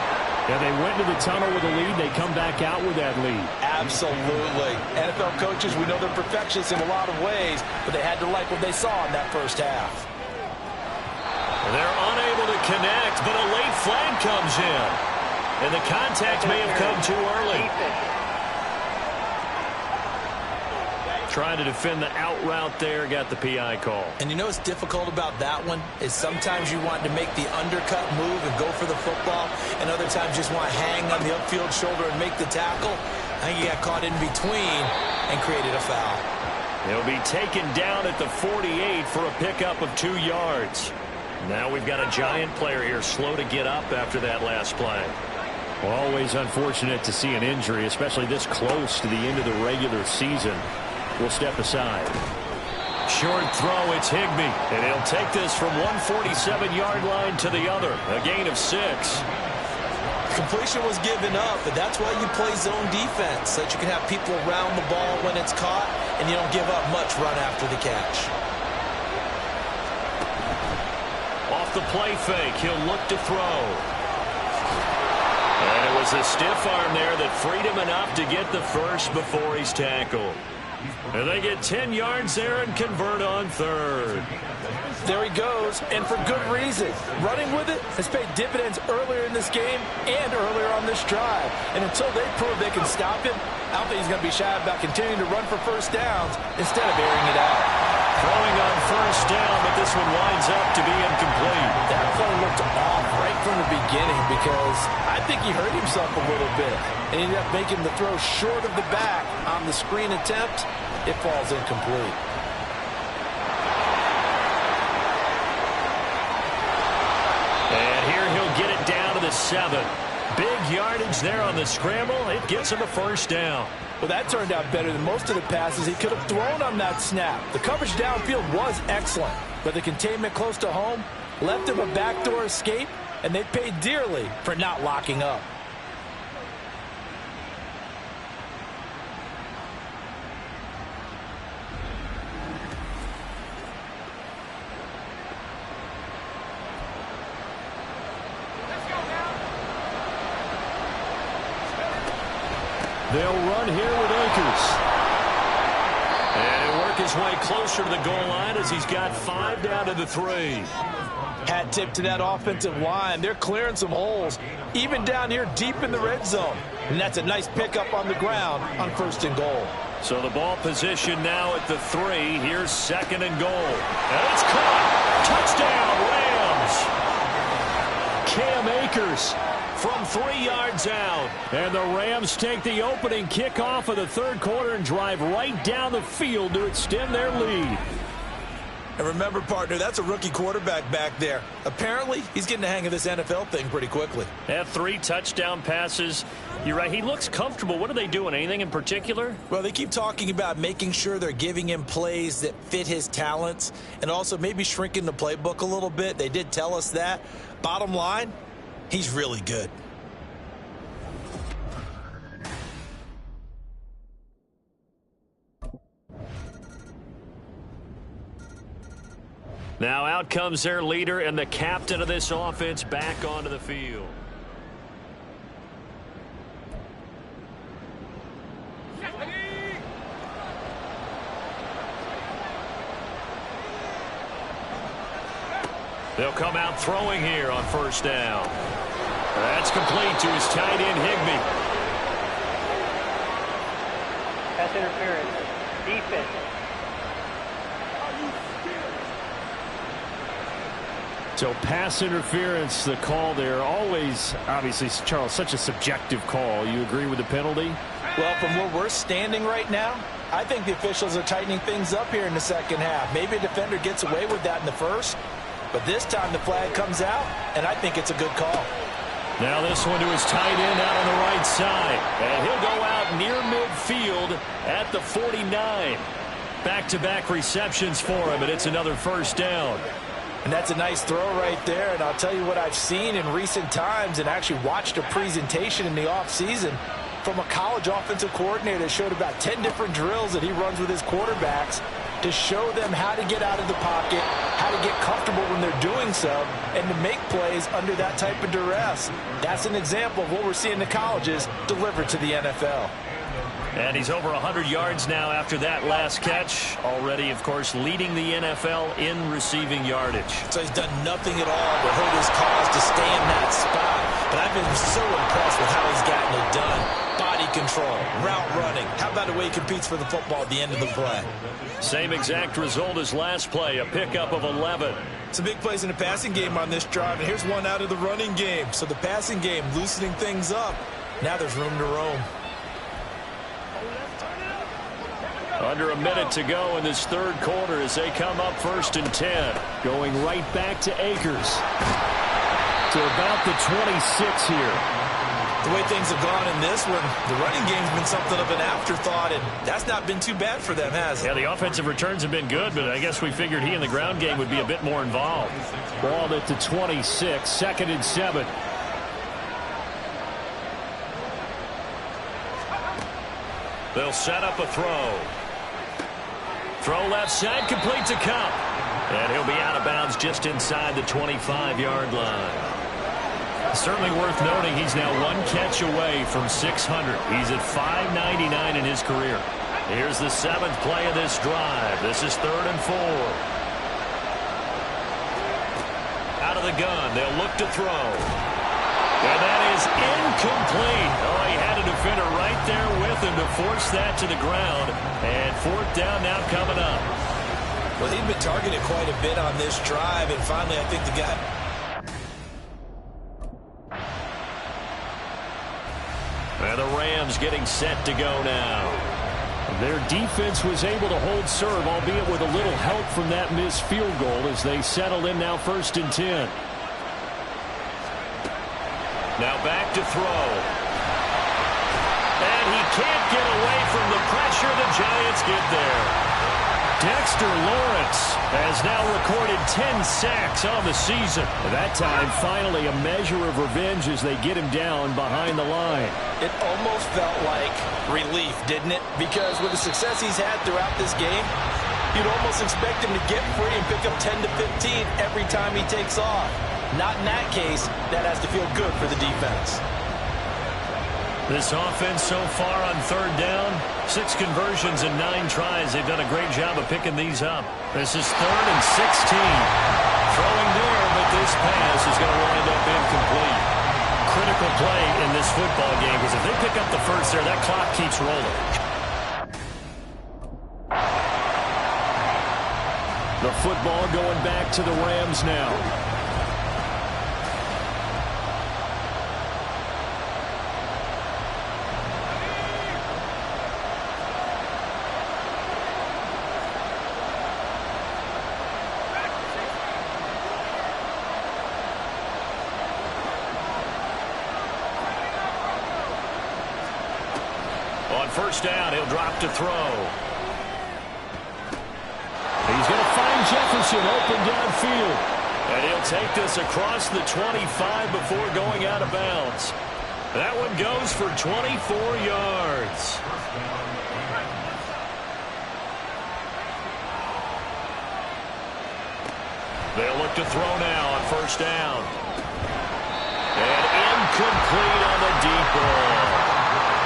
yeah, they went to the tunnel with a lead. They come back out with that lead. Absolutely. NFL coaches, we know they're perfectionists in a lot of ways, but they had to like what they saw in that first half. They're unable to connect, but a late flag comes in. And the contact may have come too early. Trying to defend the out route there, got the PI call. And you know what's difficult about that one is sometimes you want to make the undercut move and go for the football, and other times just want to hang on the upfield shoulder and make the tackle. I think he got caught in between and created a foul. He'll be taken down at the 48 for a pickup of 2 yards. Now we've got a giant player here slow to get up after that last play. Always unfortunate to see an injury, especially this close to the end of the regular season. We'll step aside. Short throw, it's Higbee. And he'll take this from 147-yard line to the other. A gain of 6. Completion was given up, but that's why you play zone defense, so that you can have people around the ball when it's caught, and you don't give up much run after the catch. Off the play fake, he'll look to throw. And it was a stiff arm there that freed him enough to get the first before he's tackled. And they get 10 yards there and convert on third. There he goes, and for good reason. Running with it has paid dividends earlier in this game and earlier on this drive. And until they prove they can stop him, I don't think he's going to be shy about continuing to run for first downs instead of airing it out. Throwing on first down, but this one winds up to be incomplete. That play looked off right from the beginning because I think he hurt himself a little bit. And he ended up making the throw short of the back on the screen attempt. It falls incomplete. And here he'll get it down to the 7. Big yardage there on the scramble. It gets him a first down. Well, that turned out better than most of the passes he could have thrown on that snap. The coverage downfield was excellent, but the containment close to home left him a backdoor escape, and they paid dearly for not locking up. They'll run here with Akers. And work his way closer to the goal line as he's got 5 down to the 3. Hat tip to that offensive line. They're clearing some holes, even down here deep in the red zone. And that's a nice pickup on the ground on 1st and goal. So the ball position now at the 3. Here's 2nd and goal. And it's caught. Touchdown, Rams. Cam Akers from 3 yards out. And the Rams take the opening kickoff of the third quarter and drive right down the field to extend their lead. And remember, partner, that's a rookie quarterback back there. Apparently, he's getting the hang of this NFL thing pretty quickly. Had 3 touchdown passes. You're right, he looks comfortable. What are they doing? Anything in particular? Well, they keep talking about making sure they're giving him plays that fit his talents and also maybe shrinking the playbook a little bit. They did tell us that. Bottom line, he's really good. Now out comes their leader and the captain of this offense back onto the field. They'll come out throwing here on 1st down. That's complete to his tight end, Higbee. Pass interference. Defense. So pass interference, the call there. Always, obviously, Charles, such a subjective call. You agree with the penalty? Well, from where we're standing right now, I think the officials are tightening things up here in the second half. Maybe a defender gets away with that in the first, but this time the flag comes out, and I think it's a good call. Now this one to his tight end out on the right side. And he'll go out near midfield at the 49. Back-to-back receptions for him, and it's another first down. And that's a nice throw right there. And I'll tell you what I've seen in recent times and actually watched a presentation in the offseason from a college offensive coordinator that showed about 10 different drills that he runs with his quarterbacks to show them how to get out of the pocket, how to get comfortable when they're doing so, and to make plays under that type of duress. That's an example of what we're seeing in the colleges delivered to the NFL. And he's over 100 yards now after that last catch. Already, of course, leading the NFL in receiving yardage. So he's done nothing at all to hurt his cause to stay in that spot. But I've been so impressed with how he's gotten it done. Body control, route running. How about the way he competes for the football at the end of the play? Same exact result as last play, a pickup of 11. Some big plays in the passing game on this drive, and here's one out of the running game. So the passing game loosening things up. Now there's room to roam. Under a minute to go in this third quarter as they come up 1st and 10. Going right back to Akers. To about the 26 here. The way things have gone in this one, the running game's been something of an afterthought, and that's not been too bad for them, has it? Yeah, the offensive returns have been good, but I guess we figured he in the ground game would be a bit more involved. Ball at the 26, 2nd and 7. They'll set up a throw. Throw left side, complete to Cup. And he'll be out of bounds just inside the 25-yard line. Certainly worth noting he's now one catch away from 600. He's at 599 in his career. Here's the 7th play of this drive. This is 3rd and 4. Out of the gun, they'll look to throw. And that is incomplete. Oh, he had a defender right there with him to force that to the ground. And 4th down now coming up. Well, he'd been targeted quite a bit on this drive, and finally I think the guy... And the Rams getting set to go now. Their defense was able to hold serve, albeit with a little help from that missed field goal as they settle in now 1st and 10. Now back to throw. And he can't get away from the pressure. The Giants get there. Dexter Lawrence has now recorded 10 sacks on the season. That time, finally, a measure of revenge as they get him down behind the line. It almost felt like relief, didn't it? Because with the success he's had throughout this game, you'd almost expect him to get free and pick up 10 to 15 every time he takes off. Not in that case. That has to feel good for the defense. This offense so far on 3rd down, 6 conversions and 9 tries. They've done a great job of picking these up. This is 3rd and 16. Throwing there, but this pass is going to wind up incomplete. Critical play in this football game because if they pick up the first there, that clock keeps rolling. The football going back to the Rams now. On 1st down, he'll drop to throw. He's going to find Jefferson open downfield. And he'll take this across the 25 before going out of bounds. That one goes for 24 yards. They'll look to throw now on 1st down. And incomplete on the deep ball.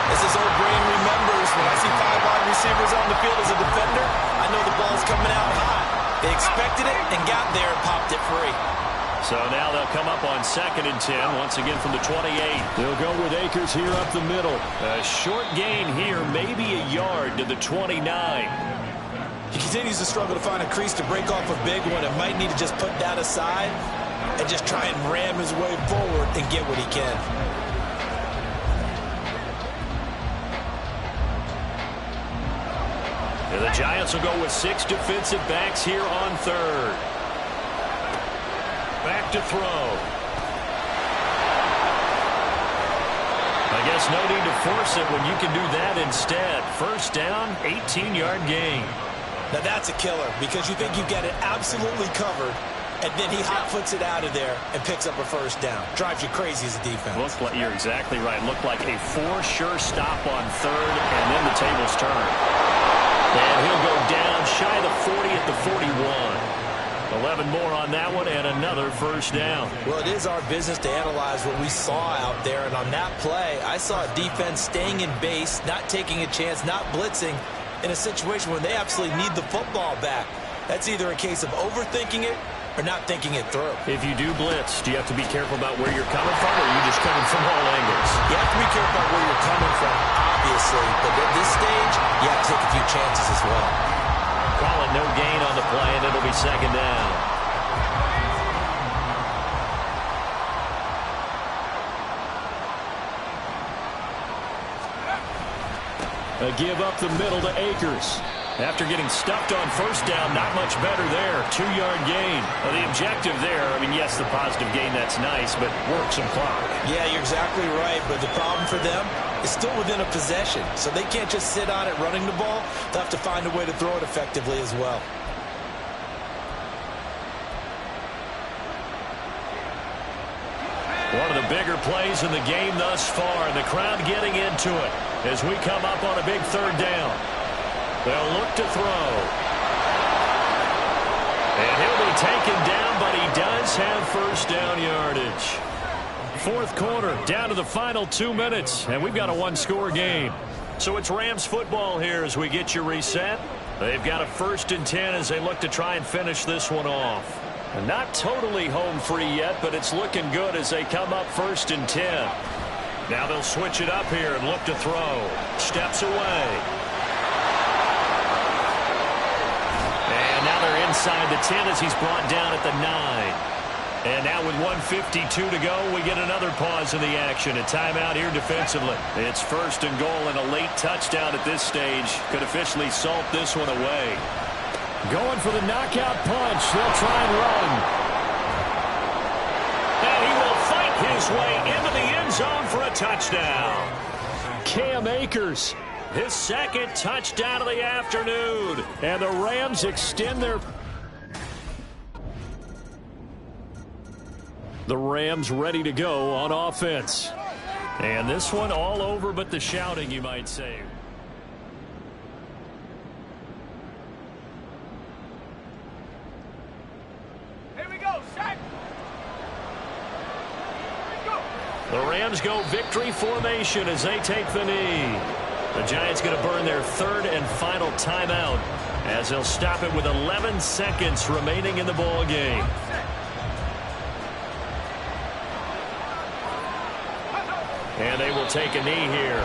As his old brain remembers, when I see 5 wide receivers on the field as a defender, I know the ball's coming out hot. They expected it and got there and popped it free. So now they'll come up on 2nd and 10, once again from the 28. They'll go with Akers here up the middle. A short gain here, maybe a yard to the 29. He continues to struggle to find a crease to break off a big one and might need to just put that aside and just try and ram his way forward and get what he can. And the Giants will go with 6 defensive backs here on 3rd. Back to throw. I guess no need to force it when you can do that instead. First down, 18-yard gain. Now that's a killer because you think you've got it absolutely covered, and then he hot-foots it out of there and picks up a first down. Drives you crazy as a defense. Looks like you're exactly right. Looked like a for-sure stop on 3rd, and then the tables turn. And he'll go down shy of the 40 at the 41. 11 more on that one, and another first down. Well, it is our business to analyze what we saw out there, and on that play, I saw a defense staying in base, not taking a chance, not blitzing, in a situation where they absolutely need the football back. That's either a case of overthinking it or not thinking it through. If you do blitz, do you have to be careful about where you're coming from, or are you just coming from all angles? You have to be careful about where you're coming from, obviously, but at this stage, you have to take a few chances as well. Call it no gain on the play, and it'll be 2nd down. A give up the middle to Akers. After getting stuffed on first down, not much better there. 2-yard gain. The objective there, I mean, yes, the positive gain, that's nice, but work some clock. Yeah, you're exactly right, but the problem for them is still within a possession, so they can't just sit on it running the ball. They'll have to find a way to throw it effectively as well. One of the bigger plays in the game thus far, and the crowd getting into it as we come up on a big 3rd down. They'll look to throw. And he'll be taken down, but he does have first down yardage. 4th quarter, down to the final 2 minutes, and we've got a 1-score game. So it's Rams football here as we get you reset. They've got a 1st and 10 as they look to try and finish this one off. And not totally home free yet, but it's looking good as they come up 1st and 10. Now they'll switch it up here and look to throw. Steps away. And now they're inside the 10 as he's brought down at the 9. And now with 1:52 to go, we get another pause in the action. A timeout here defensively. It's 1st and goal, and a late touchdown at this stage could officially salt this one away. Going for the knockout punch. They'll try and run. And he will fight his way into the end zone for a touchdown. Cam Akers. His 2nd touchdown of the afternoon. And the Rams extend their... The Rams ready to go on offense. And this one all over but the shouting, you might say. Here we go, Shaq. The Rams go victory formation as they take the knee. The Giants going to burn their 3rd and final timeout as they'll stop it with 11 seconds remaining in the ball game. And they will take a knee here.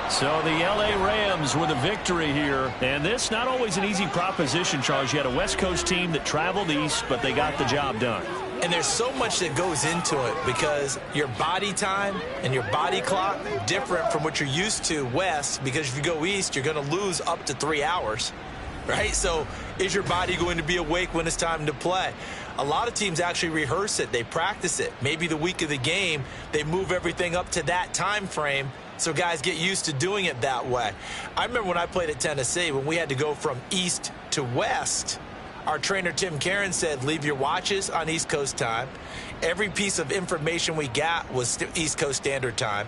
So the L.A. Rams with a victory here. And this not always an easy proposition, Charles. You had a West Coast team that traveled east, but they got the job done. And there's so much that goes into it because your body time and your body clock different from what you're used to west, because if you go east, you're going to lose up to 3 hours, right? So is your body going to be awake when it's time to play? A lot of teams actually rehearse it. They practice it. Maybe the week of the game, they move everything up to that time frame so guys get used to doing it that way. I remember when I played at Tennessee, when we had to go from east to west, our trainer, Tim Karen, said, leave your watches on East Coast time. Every piece of information we got was East Coast Standard Time.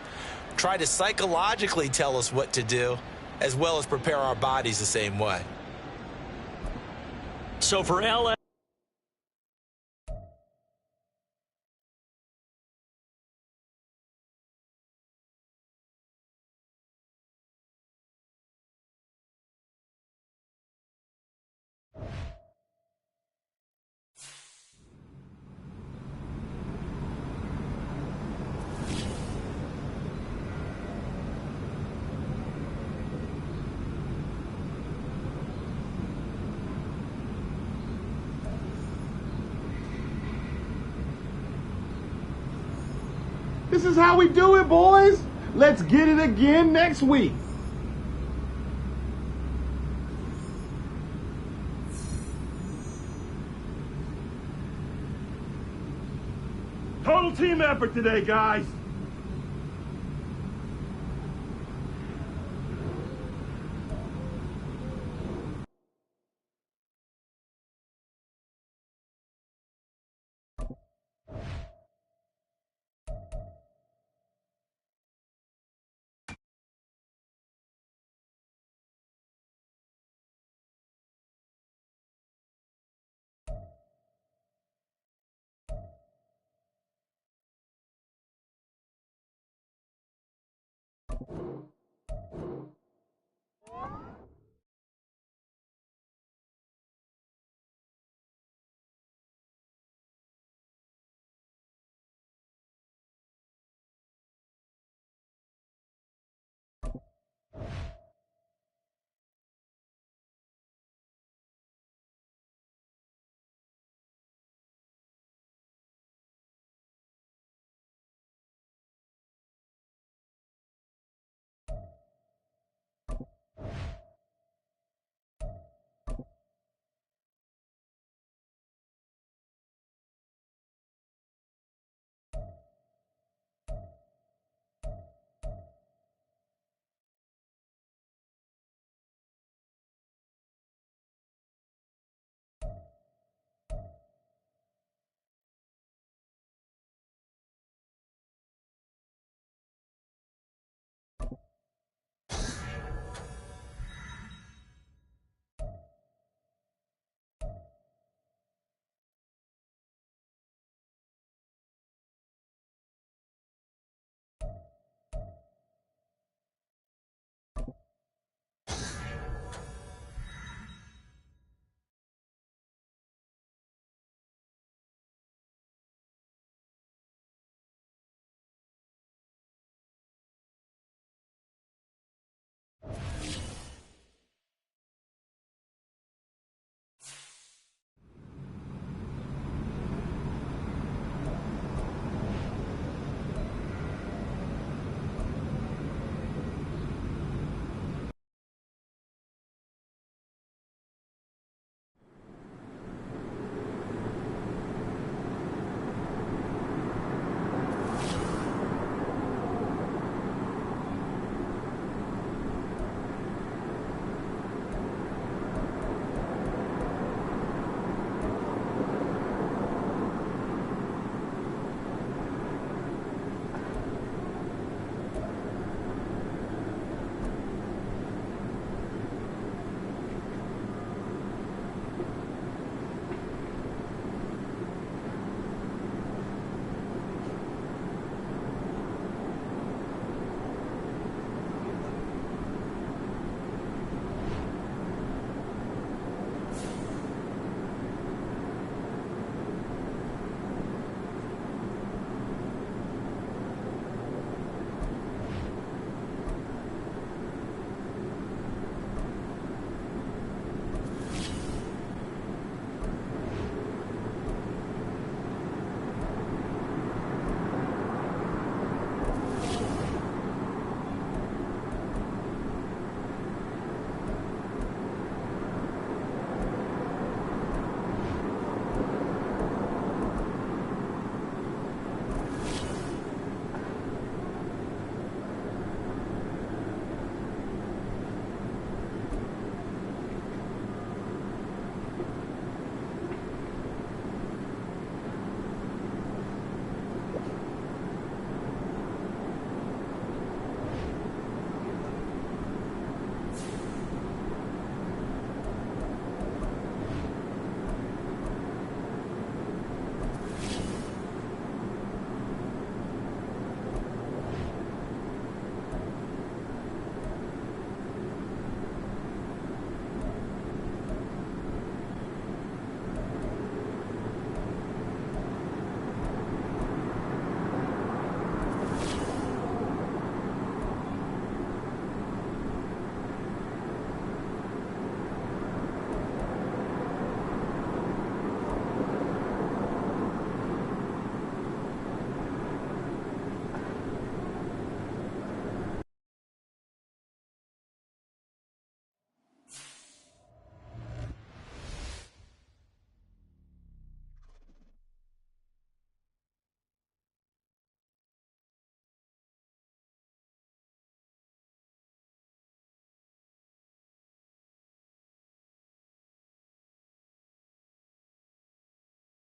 Try to psychologically tell us what to do, as well as prepare our bodies the same way. So for LA, This is how we do it, boys. Let's get it again next week. Total team effort today, guys.